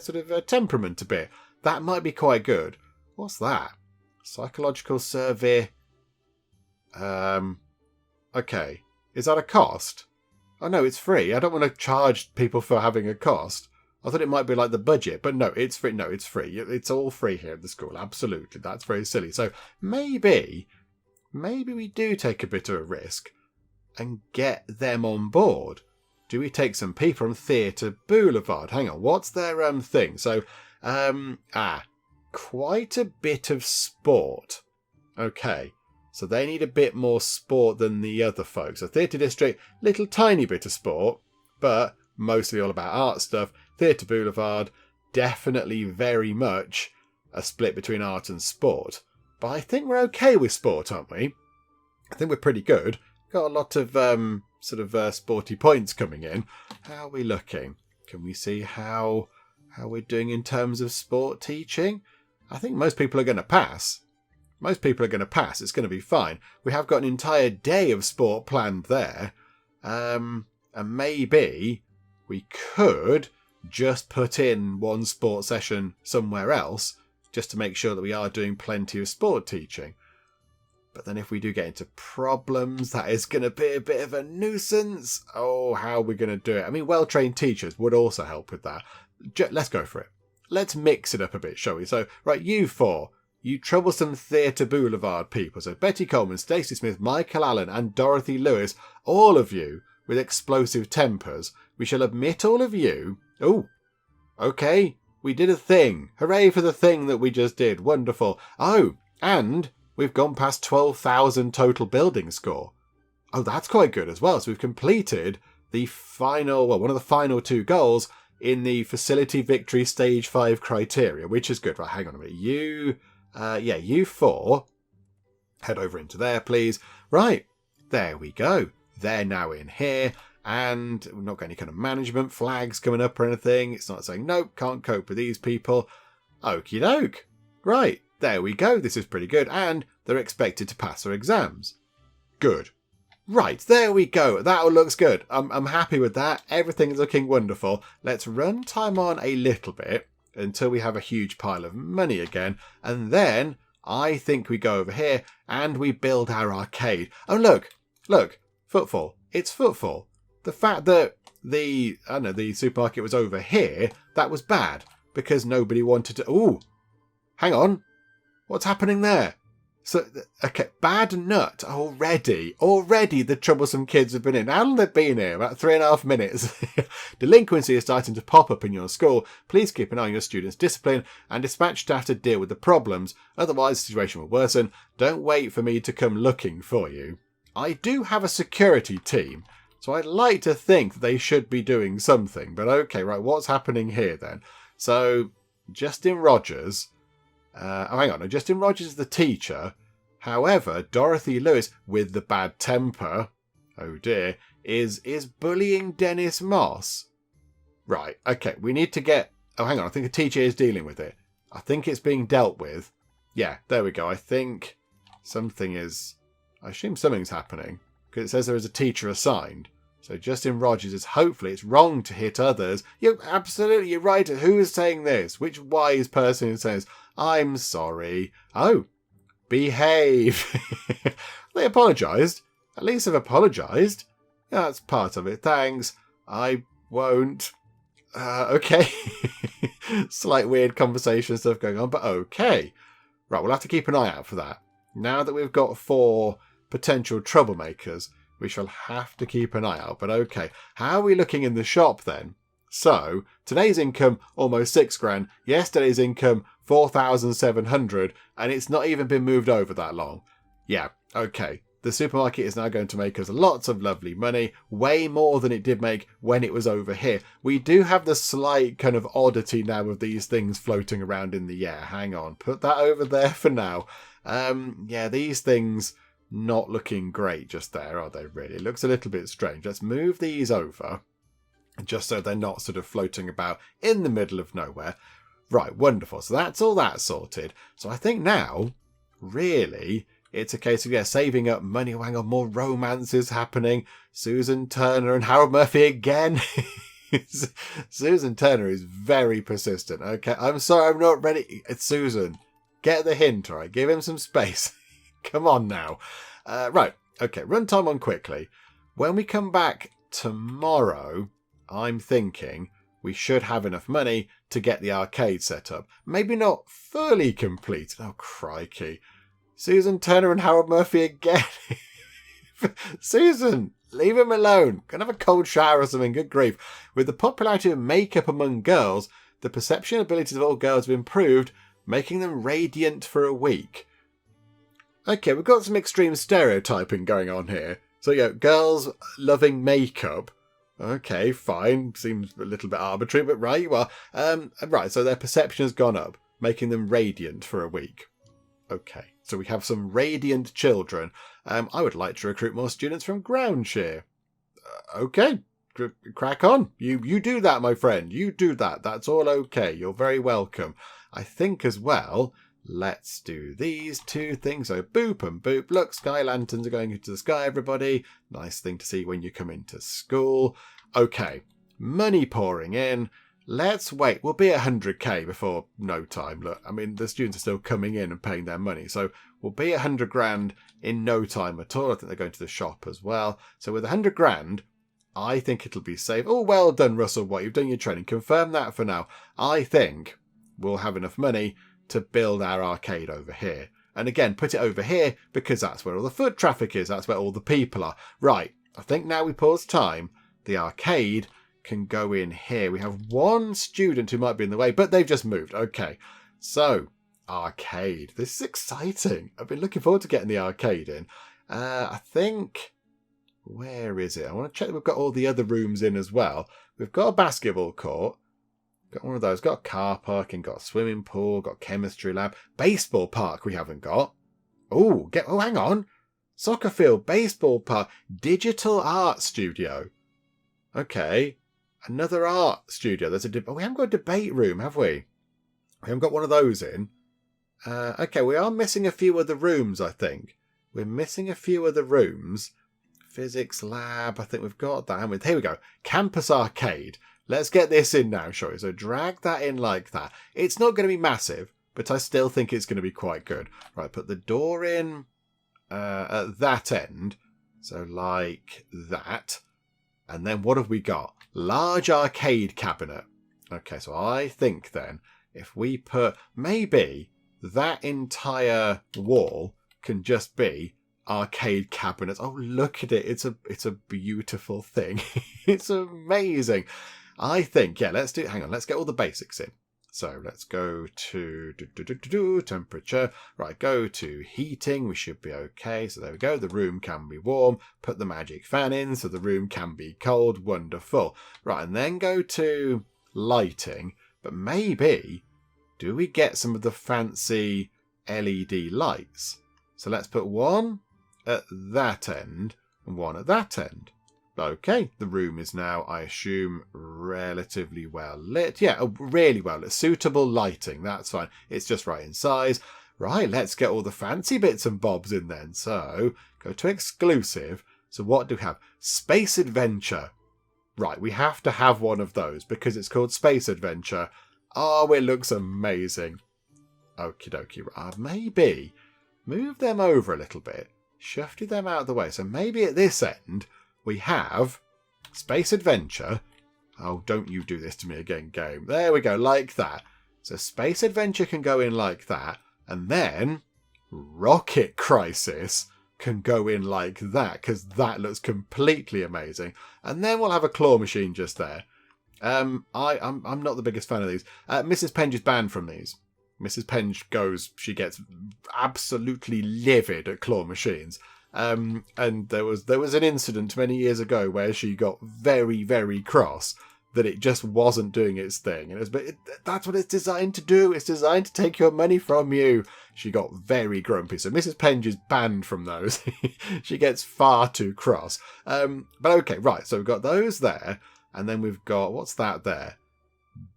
sort of temperament a bit. That might be quite good. What's that? Psychological survey. Okay. Is that a cost? Oh no, it's free. I don't want to charge people for having a cost. I thought it might be like the budget, but no, it's free. No, it's free. It's all free here at the school. Absolutely. That's very silly. So maybe we do take a bit of a risk and get them on board. Do we take some people from Theatre Boulevard? Hang on, what's their thing? So, quite a bit of sport. Okay, so they need a bit more sport than the other folks. So Theatre District, little tiny bit of sport, but mostly all about art stuff. Theatre Boulevard, definitely very much a split between art and sport. But I think we're okay with sport, aren't we? I think we're pretty good. Got a lot of sporty points coming in. How are we looking? Can we see how we're doing in terms of sport teaching? I think most people are going to pass. It's going to be fine. We have got an entire day of sport planned there. And maybe we could just put in one sport session somewhere else just to make sure that we are doing plenty of sport teaching. But then if we do get into problems, that is going to be a bit of a nuisance. Oh, how are we going to do it? I mean, well-trained teachers would also help with that. Let's go for it. let's mix it up a bit, shall we? So, right, you four, you troublesome Theatre Boulevard people. So Betty Coleman, Stacey Smith, Michael Allen and Dorothy Lewis, all of you with explosive tempers. We shall admit all of you. Oh, okay, we did a thing. Hooray for the thing that we just did. Wonderful. Oh, and we've gone past 12,000 total building score. Oh, that's quite good as well. So we've completed the final, well, one of the final 2 goals in the Facility Victory Stage 5 criteria, which is good. Right, hang on a minute. You 4. Head over into there, please. Right, there we go. They're now in here, and we've not got any kind of management flags coming up or anything. It's not saying, nope, can't cope with these people. Okie doke. Right, there we go. This is pretty good, and they're expected to pass their exams. Good. Right, there we go. That all looks good. I'm happy with that. Everything's looking wonderful. Let's run time on a little bit until we have a huge pile of money again. And then I think we go over here and we build our arcade. Oh, look, footfall. It's footfall. The fact that the supermarket was over here, that was bad because nobody wanted to. Ooh, hang on. What's happening there? So, okay, bad nut already. Already the troublesome kids have been in. How long have they been here? About 3.5 minutes. Delinquency is starting to pop up in your school. Please keep an eye on your students' discipline and dispatch staff to deal with the problems. Otherwise, the situation will worsen. Don't wait for me to come looking for you. I do have a security team, so I'd like to think that they should be doing something. But okay, right, what's happening here then? So, Justin Rogers... hang on. Justin Rogers is the teacher. However, Dorothy Lewis, with the bad temper, oh dear, is bullying Dennis Moss. Right, okay, we need to get... Oh, hang on, I think the teacher is dealing with it. I think it's being dealt with. Yeah, there we go. I think something is... I assume something's happening, because it says there is a teacher assigned. So Justin Rogers is, hopefully, it's wrong to hit others. You're right. Who is saying this? Which wise person is saying this? I'm sorry. Oh, behave. They apologised. At least they've apologised. That's part of it. Thanks. I won't. Okay. Slight weird conversation stuff going on, but okay. Right, we'll have to keep an eye out for that. Now that we've got 4 potential troublemakers, we shall have to keep an eye out. But okay, how are we looking in the shop then? So, today's income, almost 6 grand. Yesterday's income, 4,700. And it's not even been moved over that long. Yeah, okay. The supermarket is now going to make us lots of lovely money. Way more than it did make when it was over here. We do have the slight kind of oddity now of these things floating around in the air. Hang on. Put that over there for now. Yeah, these things not looking great just there, are they really? It looks a little bit strange. Let's move these over. Just so they're not sort of floating about in the middle of nowhere. Right, wonderful. So that's all that sorted. So I think now, really, it's a case of, saving up money. Oh, hang on, more romances happening. Susan Turner and Harold Murphy again. Susan Turner is very persistent. Okay, I'm sorry, I'm not ready. It's Susan. Get the hint, all right? Give him some space. Come on now. Right, okay, run time on quickly. When we come back tomorrow... I'm thinking we should have enough money to get the arcade set up. Maybe not fully complete. Oh, crikey. Susan Turner and Harold Murphy again. Susan, leave him alone. Can have a cold shower or something. Good grief. With the popularity of makeup among girls, the perception abilities of all girls have improved, making them radiant for a week. Okay, we've got some extreme stereotyping going on here. So, girls loving makeup. Okay, fine. Seems a little bit arbitrary, but right you are. Right, so their perception has gone up, making them radiant for a week. Okay, so we have some radiant children. I would like to recruit more students from Groundshire. Okay, crack on. You do that, my friend. You do that. That's all okay. You're very welcome. I think as well, let's do these 2 things. So boop and boop. Look, sky lanterns are going into the sky, everybody. Nice thing to see when you come into school. Okay, money pouring in. Let's wait. We'll be at 100k before no time. Look, I mean, the students are still coming in and paying their money. So we'll be at 100 grand in no time at all. I think they're going to the shop as well. So with 100 grand, I think it'll be safe. Oh, well done, Russell White. You've done your training. Confirm that for now. I think we'll have enough money to build our arcade over here. And again, put it over here because that's where all the foot traffic is. That's where all the people are. Right, I think now we pause time. The arcade can go in here. We have one student who might be in the way, but they've just moved. Okay, so arcade. This is exciting. I've been looking forward to getting the arcade in. I think... Where is it? I want to check that we've got all the other rooms in as well. We've got a basketball court. Got one of those. Got a car parking. Got a swimming pool. Got chemistry lab. Baseball park we haven't got. Oh, hang on. Soccer field, baseball park, digital art studio. Okay. Another art studio. There's we haven't got a debate room, have we? We haven't got one of those in. Okay, we are missing a few other rooms, I think. We're missing a few other rooms. Physics lab, I think we've got that. Here we go. Campus arcade. Let's get this in now, shall we? So drag that in like that. It's not going to be massive, but I still think it's going to be quite good. Right, put the door in at that end. So like that. And then what have we got? Large arcade cabinet. Okay, so I think then if we put maybe that entire wall can just be arcade cabinets. Oh, look at it. It's a beautiful thing. It's amazing. I think, yeah, let's do, hang on, let's get all the basics in. So let's go to temperature. Right, go to heating. We should be okay. So there we go. The room can be warm. Put the magic fan in so the room can be cold. Wonderful. Right, and then go to lighting. But maybe, do we get some of the fancy LED lights? So let's put one at that end and one at that end. Okay, the room is now, I assume, relatively well lit. Yeah, really well lit. Suitable lighting, that's fine. It's just right in size. Right, let's get all the fancy bits and bobs in then. So, go to exclusive. So what do we have? Space Adventure. Right, we have to have one of those because it's called Space Adventure. Oh, it looks amazing. Okie dokie. Maybe move them over a little bit. Shifted them out of the way. So maybe at this end, we have Space Adventure. Oh, don't you do this to me again, game. There we go, like that. So Space Adventure can go in like that. And then Rocket Crisis can go in like that, because that looks completely amazing. And then we'll have a claw machine just there. I'm not the biggest fan of these. Mrs. Penge is banned from these. Mrs. Penge she gets absolutely livid at claw machines. And there was an incident many years ago where she got very, very cross that it just wasn't doing its thing. And that's what it's designed to do. It's designed to take your money from you. She got very grumpy. So Mrs. Penge is banned from those. She gets far too cross. But okay, right. So we've got those there. And then we've got, what's that there?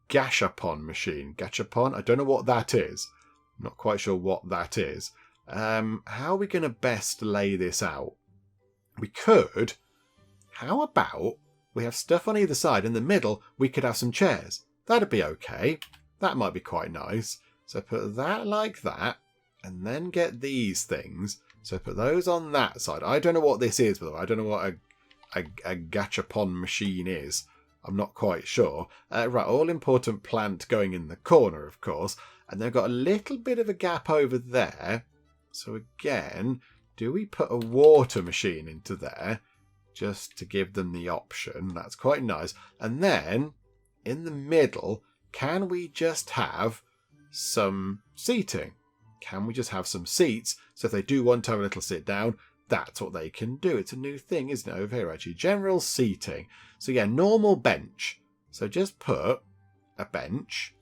Gachapon machine. Gachapon? I don't know what that is. I'm not quite sure what that is. How are we going to best lay this out? We could. How about we have stuff on either side? In the middle, we could have some chairs. That'd be okay. That might be quite nice. So put that like that. And then get these things. So put those on that side. I don't know what this is, by the way. I don't know what a gachapon machine is. I'm not quite sure. Right, all important plant going in the corner, of course. And they've got a little bit of a gap over there. So again, do we put a water machine into there? Just to give them the option. That's quite nice. And then, in the middle, can we just have some seating? Can we just have some seats? So if they do want to have a little sit down, that's what they can do. It's a new thing, isn't it, over here, actually? General seating. So yeah, normal bench. So just put a bench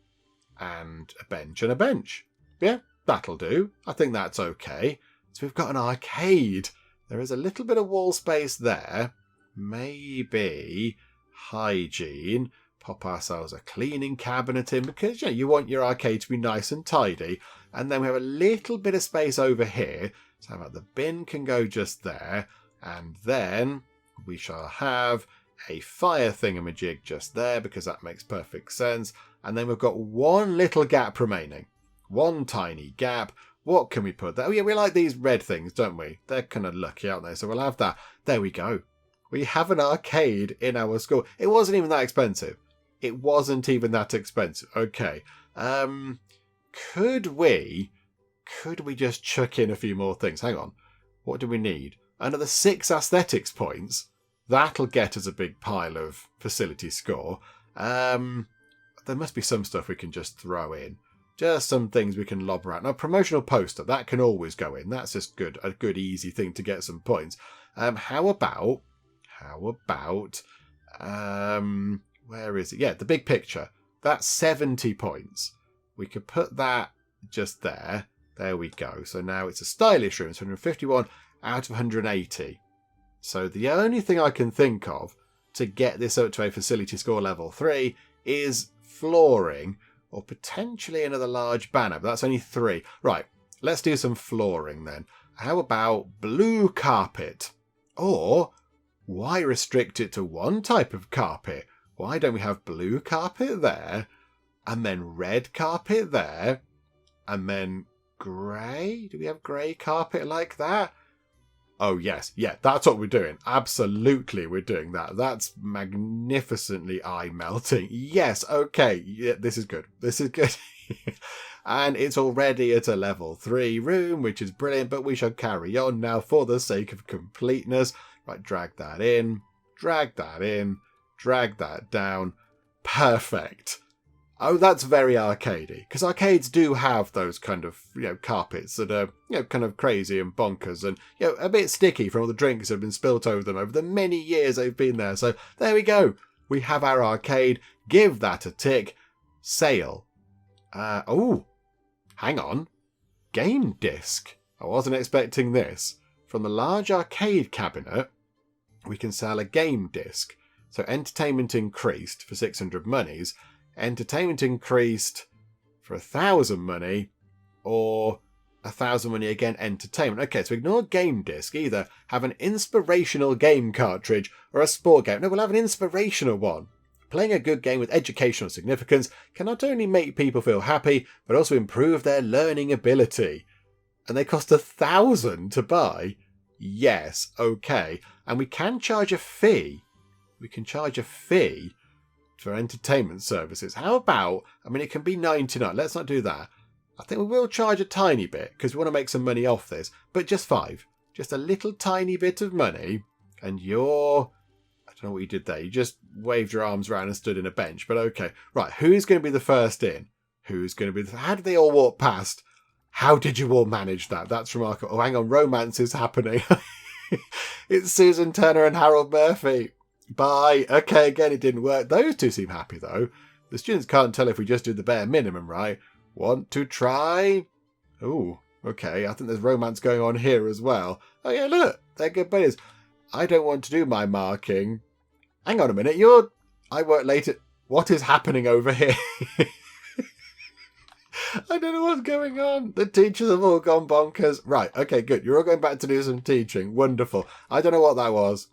and a bench and a bench. Yeah, that'll do. I think that's okay. So we've got an arcade. There is a little bit of wall space there. Maybe hygiene. Pop ourselves a cleaning cabinet in because you want your arcade to be nice and tidy. And then we have a little bit of space over here. So how about the bin can go just there. And then we shall have a fire thingamajig just there because that makes perfect sense. And then we've got one little gap remaining. One tiny gap. What can we put there? Oh yeah, we like these red things, don't we? They're kind of lucky, aren't they? So we'll have that. There we go. We have an arcade in our school. It wasn't even that expensive. It wasn't even that expensive. Okay. Could we just chuck in a few more things? Hang on. What do we need? Another 6 aesthetics points. That'll get us a big pile of facility score. There must be some stuff we can just throw in. Just some things we can lob around. Now, promotional poster, that can always go in. That's just a good, easy thing to get some points. How about, where is it? Yeah, the big picture. That's 70 points. We could put that just there. There we go. So now it's a stylish room. It's 151 out of 180. So the only thing I can think of to get this up to a facility score level 3 is flooring, or potentially another large banner, but that's only 3. Right, let's do some flooring then. How about blue carpet? Or why restrict it to one type of carpet? Why don't we have blue carpet there, and then red carpet there, and then grey? Do we have grey carpet like that? Oh, yes. Yeah, that's what we're doing. Absolutely, we're doing that. That's magnificently eye-melting. Yes, okay. Yeah, this is good. This is good. And it's already at a level 3 room, which is brilliant, but we shall carry on now for the sake of completeness. Right, drag that in, drag that down. Perfect. Oh, that's very arcadey, because arcades do have those kind of, carpets that are, kind of crazy and bonkers and, a bit sticky from all the drinks that have been spilt over them over the many years they've been there. So there we go. We have our arcade. Give that a tick. Sale. Hang on. Game disc. I wasn't expecting this. From the large arcade cabinet, we can sell a game disc. So entertainment increased for 600 monies. Entertainment increased for 1,000 money, or 1,000 money again, entertainment. Okay, so ignore game disc. Either have an inspirational game cartridge or a sport game. No, we'll have an inspirational one. Playing a good game with educational significance can not only make people feel happy, but also improve their learning ability. And they cost 1,000 to buy? Yes, okay. And we can charge a fee. For entertainment services. How about, it can be 99. Let's not do that. I think we will charge a tiny bit because we want to make some money off this, but just 5. Just a little tiny bit of money. And I don't know what you did there. You just waved your arms around and stood in a bench, but okay. Right, who's going to be the first in? How did they all walk past? How did you all manage that? That's remarkable. Oh, hang on, romance is happening. It's Susan Turner and Harold Murphy. Bye. Okay, again, it didn't work. Those two seem happy, though. The students can't tell if we just do the bare minimum, right? Want to try? Ooh, okay. I think there's romance going on here as well. Oh, yeah, look. They're good buddies. I don't want to do my marking. Hang on a minute. I work late at... What is happening over here? I don't know what's going on. The teachers have all gone bonkers. Right, okay, good. You're all going back to do some teaching. Wonderful. I don't know what that was.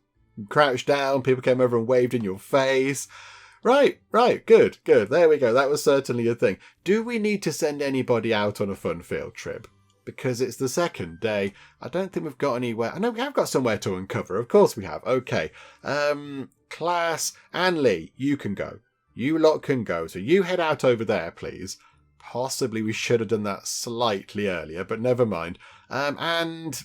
Crouched down, people came over and waved in your face. Right, good. There we go. That was certainly a thing. Do we need to send anybody out on a fun field trip? Because it's the second day. I don't think we've got anywhere. I know we have got somewhere to uncover. Of course we have. Okay. Class, Anne Lee, you can go. You lot can go. So you head out over there, please. Possibly we should have done that slightly earlier, but never mind. And...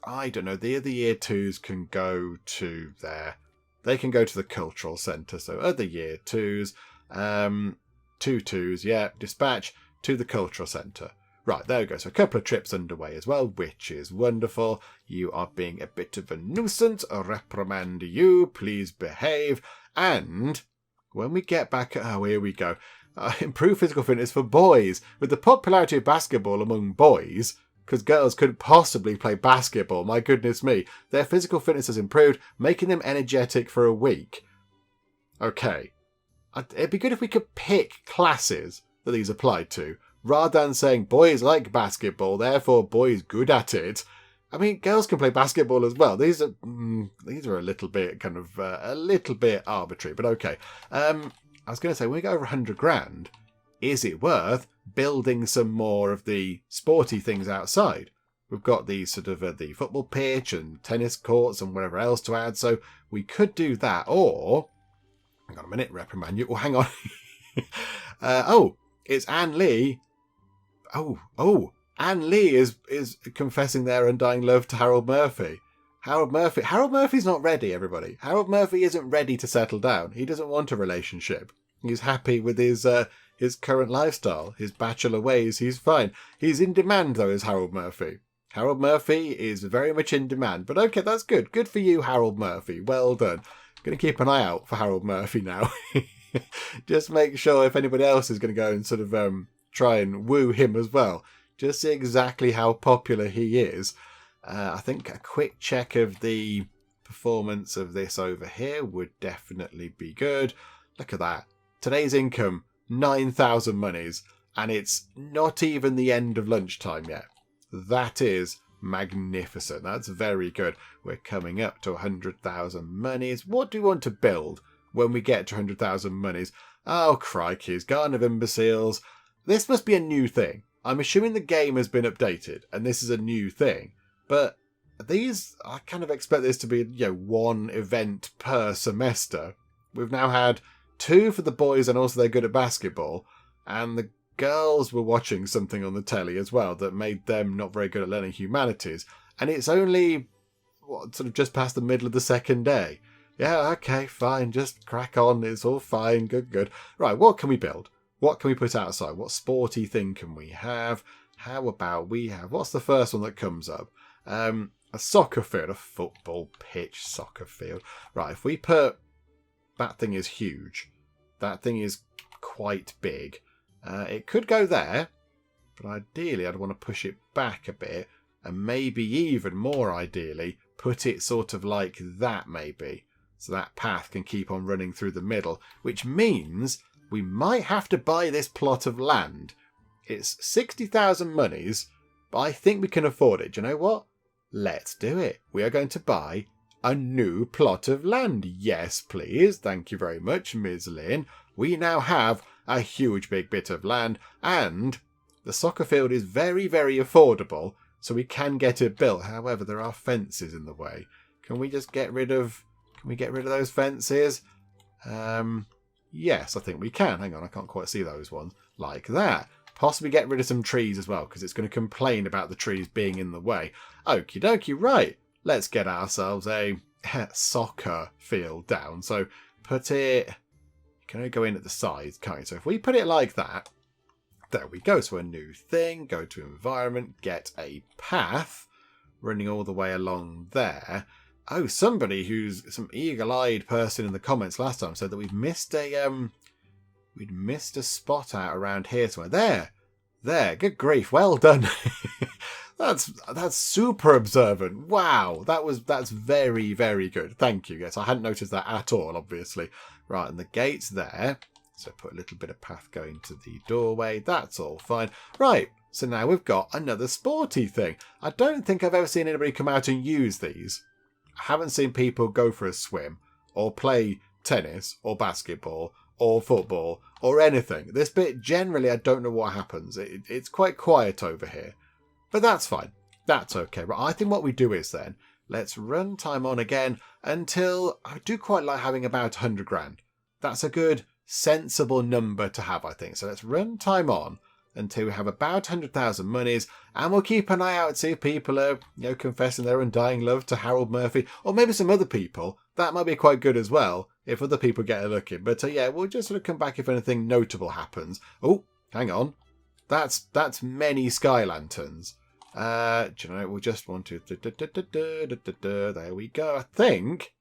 I don't know, the other year 2s can go to there. They can go to the cultural centre. So other year 2s, 2 2s, yeah, dispatch to the cultural centre. Right, there we go. So a couple of trips underway as well, which is wonderful. You are being a bit of a nuisance. A reprimand you. Please behave. And when we get back... Oh, here we go. Improve physical fitness for boys. With the popularity of basketball among boys... Because girls couldn't possibly play basketball, my goodness me. Their physical fitness has improved, making them energetic for a week. Okay. It'd be good if we could pick classes that these applied to, rather than saying boys like basketball, therefore boys good at it. Girls can play basketball as well. These are a little bit a little bit arbitrary, but okay. I was going to say, when we go over 100 grand, is it worth building some more of the sporty things outside? We've got the sort of the football pitch and tennis courts and whatever else to add, so we could do that. Or, hang on a minute, reprimand you. Oh, hang on. It's Anne Lee. Oh, Anne Lee is confessing their undying love to Harold Murphy. Harold Murphy's not ready, everybody. Harold Murphy isn't ready to settle down. He doesn't want a relationship. He's happy with his current lifestyle, his bachelor ways. He's fine. He's in demand, though, is Harold Murphy. Harold Murphy is very much in demand. But okay, that's good. Good for you, Harold Murphy. Well done. Going to keep an eye out for Harold Murphy now. Just make sure if anybody else is going to go and sort of try and woo him as well. Just see exactly how popular he is. I think a quick check of the performance of this over here would definitely be good. Look at that. Today's income, 9,000 monies. And it's not even the end of lunchtime yet. That is magnificent. That's very good. We're coming up to 100,000 monies. What do we want to build when we get to 100,000 monies? Oh, crikeys, Garden of Imbeciles. This must be a new thing. I'm assuming the game has been updated, and this is a new thing. But these, I kind of expect this to be, one event per semester. We've now had 2 for the boys, and also they're good at basketball. And the girls were watching something on the telly as well that made them not very good at learning humanities. And it's only, sort of just past the middle of the second day. Yeah, okay, fine, just crack on. It's all fine, good. Right, what can we build? What can we put outside? What sporty thing can we have? How about we have... What's the first one that comes up? A soccer field. A football pitch soccer field. Right, if we put... That thing is huge. That thing is quite big. It could go there. But ideally, I'd want to push it back a bit. And maybe even more ideally, put it sort of like that maybe. So that path can keep on running through the middle. Which means... we might have to buy this plot of land. It's 60,000 monies, but I think we can afford it. Do you know what? Let's do it. We are going to buy a new plot of land. Yes, please. Thank you very much, Ms. Lynn. We now have a huge big bit of land, and the soccer field is very, very affordable, so we can get it built. However, there are fences in the way. Can we just get rid of... Can we get rid of those fences? Yes, I think we can. Hang on, I can't quite see those ones. Like that. Possibly get rid of some trees as well, because it's going to complain about the trees being in the way. Okie dokie, right. Let's get ourselves a soccer field down. So put it... You can only go in at the sides, can't you? So if we put it like that, there we go. So a new thing, go to environment, get a path running all the way along there. Oh, somebody who's some eagle-eyed person in the comments last time said that we'd missed a spot out around here somewhere. There. Good grief. Well done. That's super observant. Wow. That's very, very good. Thank you. Yes, I hadn't noticed that at all, obviously. Right, and the gate's there. So put a little bit of path going to the doorway. That's all fine. Right. So now we've got another sporty thing. I don't think I've ever seen anybody come out and use these. I haven't seen people go for a swim or play tennis or basketball or football or anything. This bit, generally, I don't know what happens. It's quite quiet over here. But that's fine. That's okay. Right, I think what we do is then, let's run time on again until... I do quite like having about 100 grand. That's a good, sensible number to have, I think. So let's run time on until we have about 100,000 monies, and we'll keep an eye out to see if people are, confessing their undying love to Harold Murphy, or maybe some other people. That might be quite good as well, if other people get a look in. But yeah, we'll just sort of come back if anything notable happens. Oh, hang on. That's many sky lanterns. Do you know, we'll just want to... There we go. I think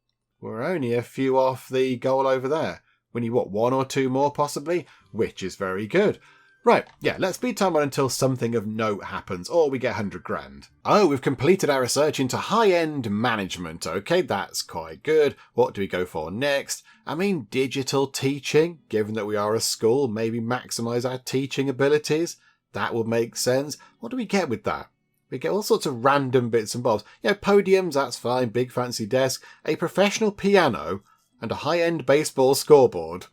we're only a few off the goal over there. We need, what, 1 or 2 more possibly? Which is very good. Right, yeah, let's beat time on until something of note happens, or we get 100 grand. Oh, we've completed our research into high-end management. Okay, that's quite good. What do we go for next? I mean, digital teaching, given that we are a school, maybe maximise our teaching abilities. That would make sense. What do we get with that? We get all sorts of random bits and bobs. Podiums, that's fine, big fancy desk, a professional piano, and a high-end baseball scoreboard.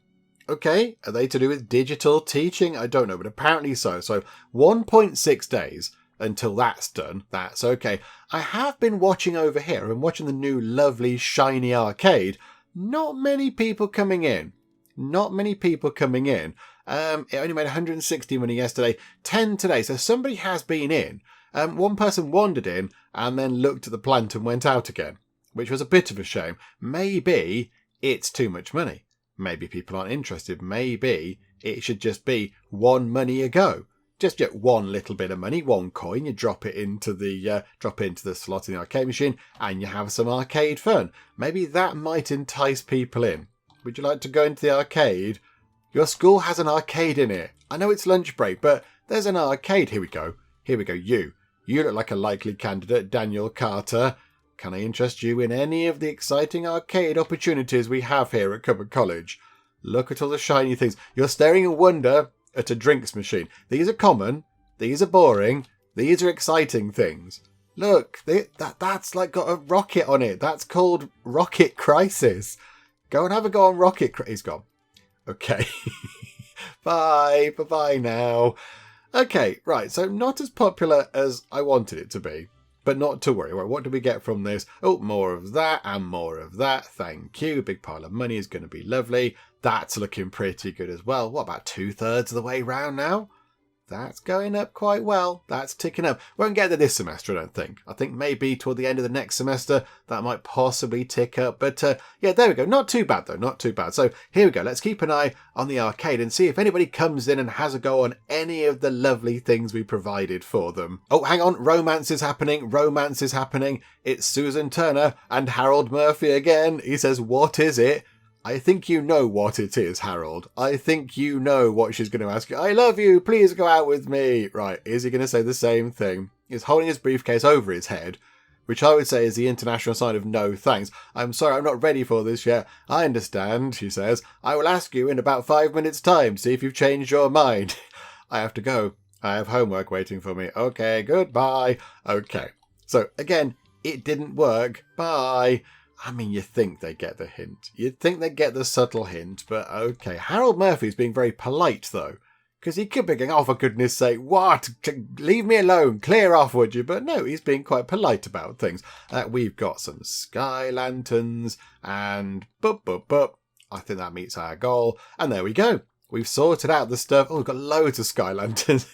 Okay, are they to do with digital teaching? I don't know, but apparently so. So 1.6 days until that's done. That's okay. I have been watching over here and watching the new lovely shiny arcade. Not many people coming in. It only made 160 money yesterday, 10 today. So somebody has been in. One person wandered in and then looked at the plant and went out again, which was a bit of a shame. Maybe it's too much money. Maybe people aren't interested. Maybe it should just be one money a go. Just get one little bit of money, one coin. You drop it into the slot in the arcade machine, and you have some arcade fun. Maybe that might entice people in. Would you like to go into the arcade? Your school has an arcade in it. I know it's lunch break, but there's an arcade. Here we go. Here we go. You look like a likely candidate, Daniel Carter. Can I interest you in any of the exciting arcade opportunities we have here at Cupboard College? Look at all the shiny things. You're staring in wonder at a drinks machine. These are common. These are boring. These are exciting things. Look, that's like got a rocket on it. That's called Rocket Crisis. Go and have a go on Rocket Crisis. He's gone. Okay. Bye. Bye-bye now. Okay, right. So not as popular as I wanted it to be. But not to worry. Right, what do we get from this? Oh, more of that and more of that. Thank you. A big pile of money is going to be lovely. That's looking pretty good as well. What, about 2/3 of the way round now? That's going up quite well. That's ticking up. Won't get there this semester, I don't think. I think maybe toward the end of the next semester, that might possibly tick up. But yeah, there we go. Not too bad, though. Not too bad. So here we go. Let's keep an eye on the arcade and see if anybody comes in and has a go on any of the lovely things we provided for them. Oh, hang on. Romance is happening. Romance is happening. It's Susan Turner and Harold Murphy again. He says, what is it? I think you know what it is, Harold. I think you know what she's going to ask you. I love you. Please go out with me. Right. Is he going to say the same thing? He's holding his briefcase over his head, which I would say is the international sign of no thanks. I'm sorry, I'm not ready for this yet. I understand, she says. I will ask you in about 5 minutes' time to see if you've changed your mind. I have to go. I have homework waiting for me. Okay, goodbye. Okay. So, again, it didn't work. Bye. I mean, you'd think they get the hint. You'd think they get the subtle hint, but okay. Harold Murphy's being very polite, though, because he could be going, oh, for goodness sake, what? Leave me alone. Clear off, would you? But no, he's being quite polite about things. We've got some sky lanterns and boop. I think that meets our goal. And there we go. We've sorted out the stuff. Oh, we've got loads of sky lanterns.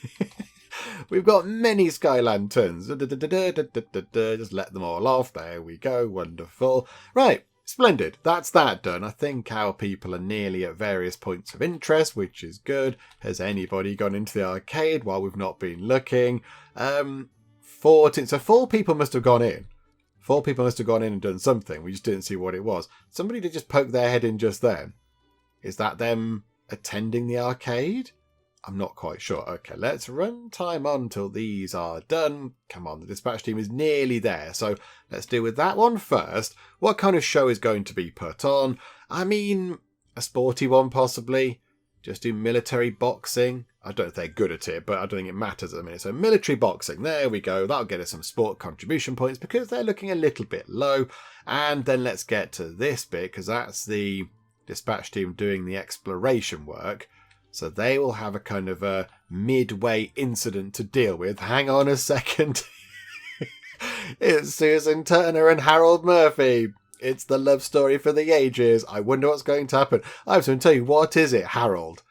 We've got many sky lanterns. Just let them all off. There we go. Wonderful. Right. Splendid. That's that done. I think our people are nearly at various points of interest, which is good. Has anybody gone into the arcade while we've not been looking? 14. So 4 people must have gone in. 4 people must have gone in and done something. We just didn't see what it was. Somebody did just poke their head in just then. Is that them attending the arcade? I'm not quite sure. Okay, let's run time on till these are done. Come on, the dispatch team is nearly there. So let's deal with that one first. What kind of show is going to be put on? I mean, a sporty one possibly. Just do military boxing. I don't know if they're good at it, but I don't think it matters at the minute. So military boxing, there we go. That'll get us some sport contribution points because they're looking a little bit low. And then let's get to this bit because that's the dispatch team doing the exploration work. So they will have a kind of a midway incident to deal with. Hang on a second. It's Susan Turner and Harold Murphy. It's the love story for the ages. I wonder what's going to happen. I was going to tell you, what is it, Harold?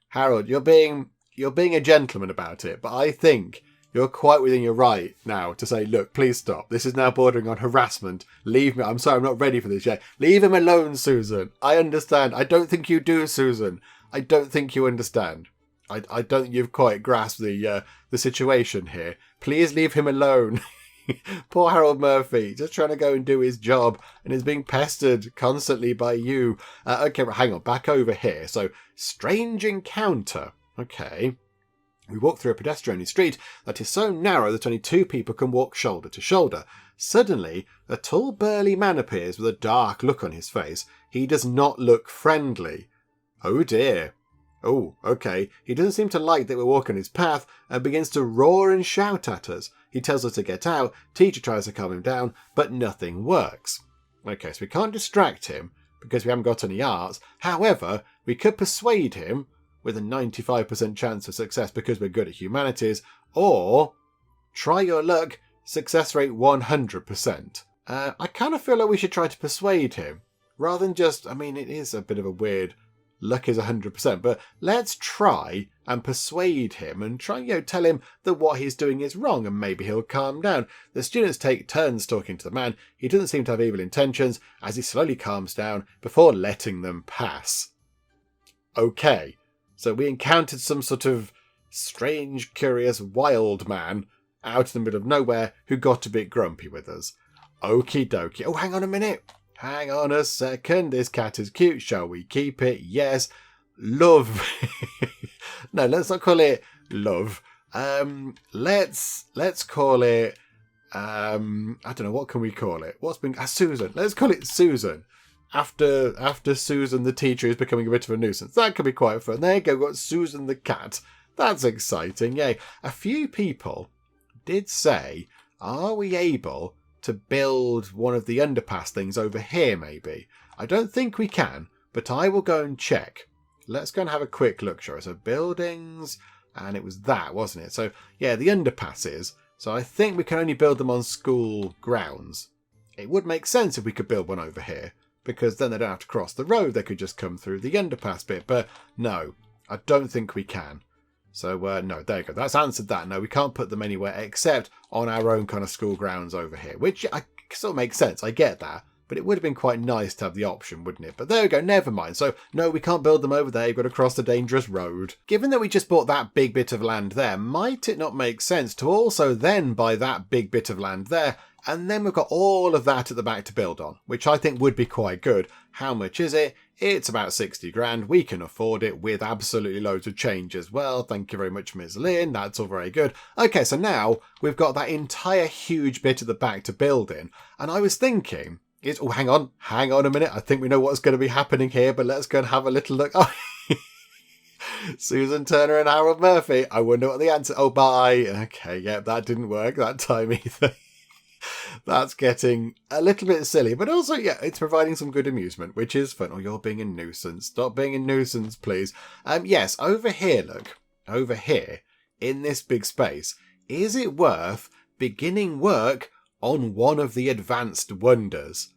Harold, you're being a gentleman about it, but I think you're quite within your right now to say, look, please stop. This is now bordering on harassment. Leave me. I'm sorry, I'm not ready for this yet. Leave him alone, Susan. I understand. I don't think you do, Susan. I don't think you understand. I don't think you've quite grasped the situation here. Please leave him alone. Poor Harold Murphy, just trying to go and do his job and is being pestered constantly by you. Okay, hang on, back over here. So, strange encounter. Okay. We walk through a pedestrian street that is so narrow that only 2 people can walk shoulder to shoulder. Suddenly, a tall burly man appears with a dark look on his face. He does not look friendly. Oh dear. Oh, okay. He doesn't seem to like that we're walking his path and begins to roar and shout at us. He tells us to get out. Teacher tries to calm him down, but nothing works. Okay, so we can't distract him because we haven't got any arts. However, we could persuade him with a 95% chance of success because we're good at humanities, or try your luck, success rate 100%. I kind of feel like we should try to persuade him rather than just, I mean, it is a bit of a weird luck is 100%. But let's try and persuade him and try, tell him that what he's doing is wrong and maybe he'll calm down. The students take turns talking to the man. He doesn't seem to have evil intentions as he slowly calms down before letting them pass. Okay, so we encountered some sort of strange, curious, wild man out in the middle of nowhere who got a bit grumpy with us. Okie dokie. Oh, hang on a minute. Hang on a second. This cat is cute. Shall we keep it? Yes. Love. No, let's not call it love. Let's call it, I don't know, what can we call it? Susan. Let's call it Susan. After Susan the teacher is becoming a bit of a nuisance. That could be quite fun. There you go. We've got Susan the cat. That's exciting. Yay. A few people did say, are we able to build one of the underpass things over here maybe? I don't think we can, but I will go and check. Let's go and have a quick look, sure. So buildings, and it was that, wasn't it? So yeah, the underpasses. So I think we can only build them on school grounds. It would make sense if we could build one over here, because then they don't have to cross the road. They could just come through the underpass bit. But no, I don't think we can. So no, there you go. That's answered that. No, we can't put them anywhere except on our own kind of school grounds over here, which sort of makes sense. I get that. But it would have been quite nice to have the option, wouldn't it? But there we go, never mind. So, no, we can't build them over there. You've got to cross the dangerous road. Given that we just bought that big bit of land there, might it not make sense to also then buy that big bit of land there? And then we've got all of that at the back to build on, which I think would be quite good. How much is it? It's about 60 grand. We can afford it with absolutely loads of change as well. Thank you very much, Ms. Lynn. That's all very good. Okay, so now we've got that entire huge bit at the back to build in. And I was thinking... Oh, hang on a minute. I think we know what's going to be happening here, but let's go and have a little look. Oh, Susan Turner and Harold Murphy. I wonder what the answer. Oh, bye. Okay, yeah, that didn't work that time either. That's getting a little bit silly, but also, yeah, it's providing some good amusement, which is fun. Oh, you're being a nuisance. Stop being a nuisance, please. Yes, over here, look. Over here, in this big space, is it worth beginning work on one of the advanced wonders?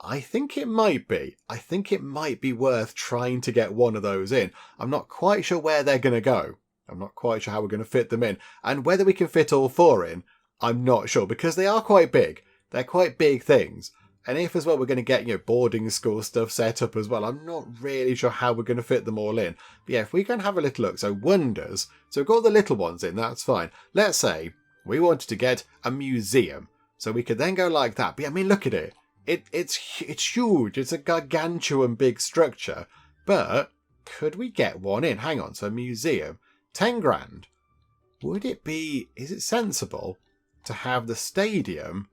I think it might be. I think it might be worth trying to get one of those in. I'm not quite sure where they're going to go. I'm not quite sure how we're going to fit them in. And whether we can fit all four in, I'm not sure, because they are quite big. They're quite big things. And if as well we're going to get, boarding school stuff set up as well, I'm not really sure how we're going to fit them all in. But yeah, if we can have a little look. So wonders. So we've got the little ones in, that's fine. Let's say we wanted to get a museum. So we could then go like that. But I mean, look at it. It's huge. It's a gargantuan big structure. But could we get one in? Hang on. So a museum. 10 grand. Would it be... Is it sensible to have the stadium...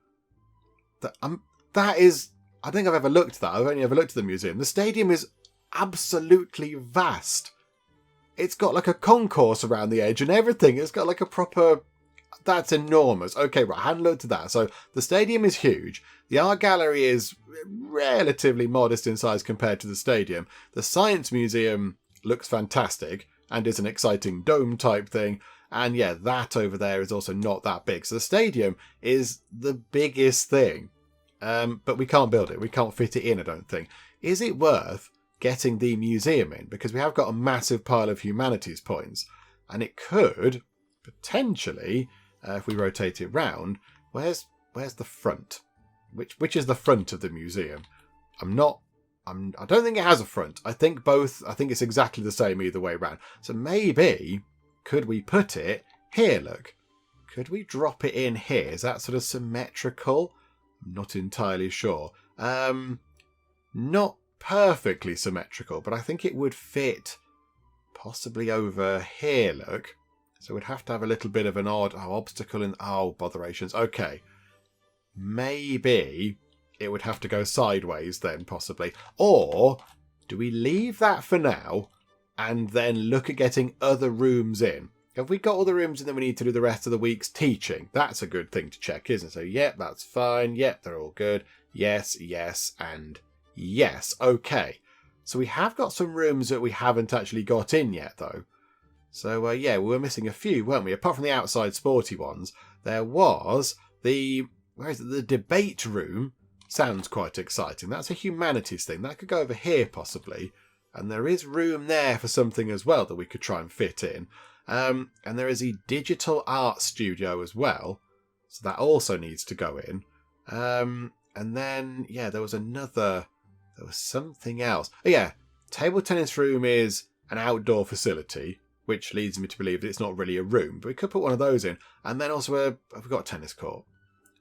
That is... I don't think I've ever looked at that. I've only ever looked at the museum. The stadium is absolutely vast. It's got like a concourse around the edge and everything. It's got like a proper... That's enormous. Okay, right, I hadn't looked at that. So the stadium is huge. The art gallery is relatively modest in size compared to the stadium. The science museum looks fantastic and is an exciting dome type thing. And yeah, that over there is also not that big. So the stadium is the biggest thing. But we can't build it. We can't fit it in, I don't think. Is it worth getting the museum in? Because we have got a massive pile of humanities points. And it could potentially... if we rotate it round, where's the front? Which is the front of the museum? I don't think it has a front. I think it's exactly the same either way around. So maybe, could we put it here, look? Could we drop it in here? Is that sort of symmetrical? I'm not entirely sure. Not perfectly symmetrical, but I think it would fit possibly over here, look. So we'd have to have a little bit of an odd obstacle in... Oh, botherations. Okay. Maybe it would have to go sideways then, possibly. Or do we leave that for now and then look at getting other rooms in? Have we got all the rooms in that we need to do the rest of the week's teaching? That's a good thing to check, isn't it? So, yep, that's fine. Yep, they're all good. Yes, yes, and yes. Okay. So we have got some rooms that we haven't actually got in yet, though. So, yeah, we were missing a few, weren't we? Apart from the outside sporty ones, there was the... Where is it? The debate room. Sounds quite exciting. That's a humanities thing. That could go over here, possibly. And there is room there for something as well that we could try and fit in. And there is a digital art studio as well. So that also needs to go in. And then, yeah, there was something else. Oh, yeah, table tennis room is an outdoor facility, which leads me to believe that it's not really a room. But we could put one of those in. And then also, we've got a tennis court.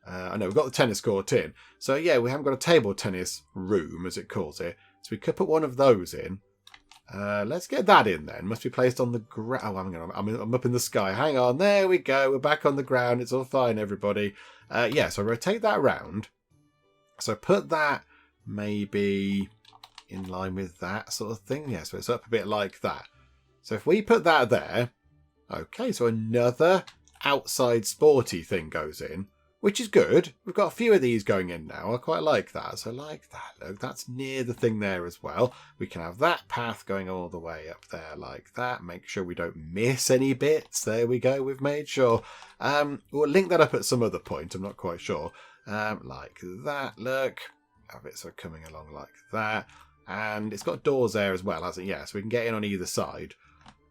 I know, we've got the tennis court in. So, yeah, we haven't got a table tennis room, as it calls it. So we could put one of those in. Let's get that in then. Must be placed on the ground. Oh, I'm up in the sky. Hang on. There we go. We're back on the ground. It's all fine, everybody. Yeah, so rotate that round. So put that maybe in line with that sort of thing. Yeah, so it's up a bit like that. So if we put that there. Okay, so another outside sporty thing goes in. Which is good. We've got a few of these going in now. I quite like that. So like that. Look, that's near the thing there as well. We can have that path going all the way up there like that. Make sure we don't miss any bits. There we go. We've made sure. We'll link that up at some other point. I'm not quite sure. Like that. Look. Have it sort of coming along like that. And it's got doors there as well, hasn't it? Yeah, so we can get in on either side.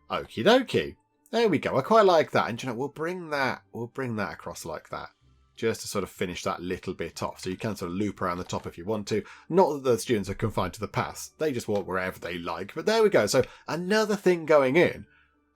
Okie dokie. There we go. I quite like that. And you know, we'll bring that across like that. Just to sort of finish that little bit off. So you can sort of loop around the top if you want to. Not that the students are confined to the paths. They just walk wherever they like. But there we go. So another thing going in.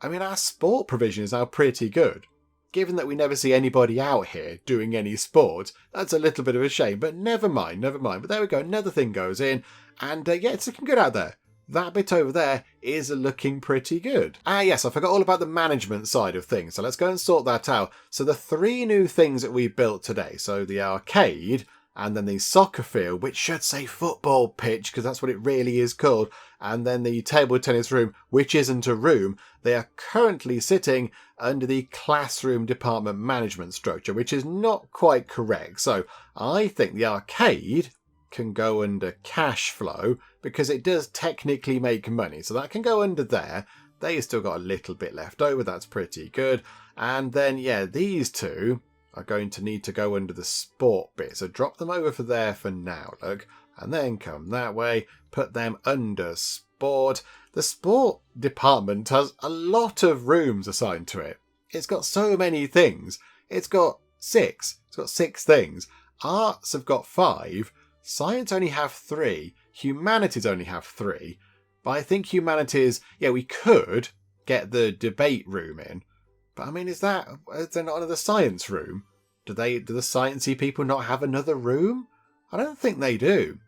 I mean, our sport provision is now pretty good. Given that we never see anybody out here doing any sport, that's a little bit of a shame. But never mind. But there we go. Another thing goes in. And yeah, it's looking good out there. That bit over there is looking pretty good. Yes, I forgot all about the management side of things. So let's go and sort that out. So the 3 new things that we built today. So the arcade and then the soccer field, which should say football pitch because that's what it really is called. And then the table tennis room, which isn't a room. They are currently sitting under the classroom department management structure, which is not quite correct. So I think the arcade can go under cash flow because it does technically make money. So that can go under there. They still got a little bit left over. That's pretty good. And then, yeah, these two are going to need to go under the sport bit. So drop them over for there for now, look. And then come that way, put them under sport. The sport department has a lot of rooms assigned to it. It's got so many things. It's got 6. It's got 6 things. Arts have got 5. Science only have 3. Humanities only have 3. But I think humanities, yeah, we could get the debate room in. But I mean, is there not another science room? Do the sciencey people not have another room? I don't think they do.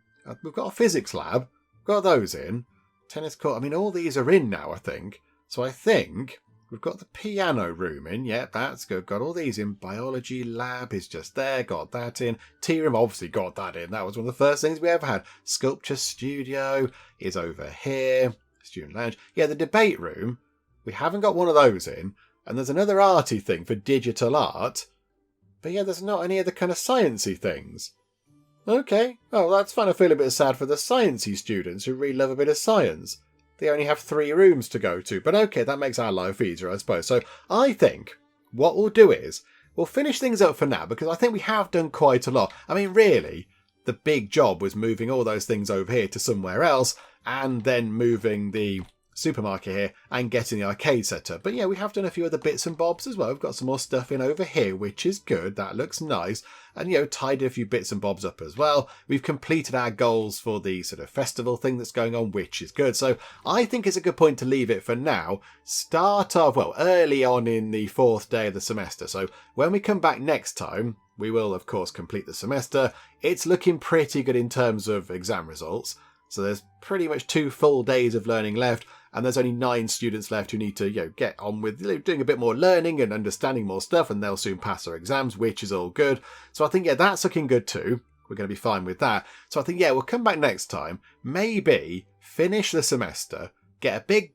We've got a physics lab. We've got those in. Tennis court. I mean, all these are in now, I think. So I think we've got the piano room in. Yeah, that's good. Got all these in. Biology lab is just there. Got that in. Tea room, obviously got that in. That was one of the first things we ever had. Sculpture studio is over here. Student lounge. Yeah, the debate room. We haven't got one of those in. And there's another arty thing for digital art. But yeah, there's not any other kind of sciencey things. Okay. Oh, that's fine. I feel a bit sad for the sciencey students who really love a bit of science. They only have 3 rooms to go to. But okay, that makes our life easier, I suppose. So I think what we'll do is we'll finish things up for now because I think we have done quite a lot. I mean, really, the big job was moving all those things over here to somewhere else and then moving the supermarket here and getting the arcade set up. But yeah, we have done a few other bits and bobs as well. We've got some more stuff in over here, which is good. That looks nice. And, you know, tidied a few bits and bobs up as well. We've completed our goals for the sort of festival thing that's going on, which is good. So I think it's a good point to leave it for now. Start off, well, early on in the 4th day of the semester. So when we come back next time, we will, of course, complete the semester. It's looking pretty good in terms of exam results. So there's pretty much 2 full days of learning left. And there's only 9 students left who need to, you know, get on with doing a bit more learning and understanding more stuff, and they'll soon pass their exams, which is all good. So I think, yeah, that's looking good too. We're going to be fine with that. So I think, yeah, we'll come back next time, maybe finish the semester, get a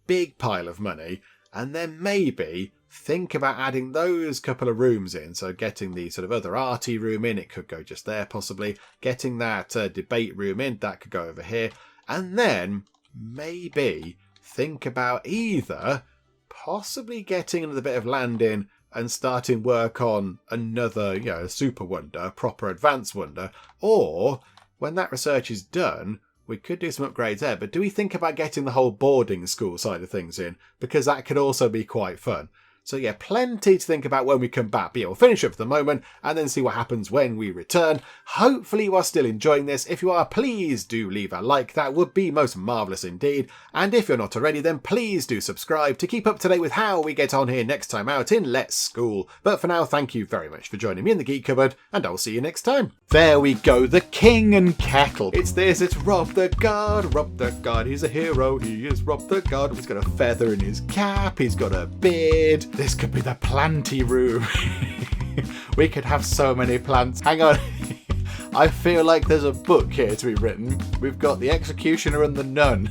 big pile of money, and then maybe think about adding those couple of rooms in. So getting the sort of other arty room in, it could go just there possibly. Getting that debate room in, that could go over here. And then maybe think about either possibly getting another bit of land in and starting work on another, you know, super wonder, proper advanced wonder, or when that research is done, We could do some upgrades there, but do we think about getting the whole boarding school side of things in? Because that could also be quite fun. So yeah, plenty to think about when we come back. But yeah, we'll finish up for the moment and then see what happens when we return. Hopefully you are still enjoying this. If you are, please do leave a like. That would be most marvellous indeed. And if you're not already, then please do subscribe to keep up to date with how we get on here next time out in Let's School. But for now, thank you very much for joining me in the Geek Cupboard, and I'll see you next time. There we go, the King and Kettle. It's Rob the Guard. He's a hero, he is Rob the Guard. He's got a feather in his cap, he's got a beard. This could be the planty room. We could have so many plants. Hang on. I feel like there's a book here to be written. We've got the Executioner and the Nun.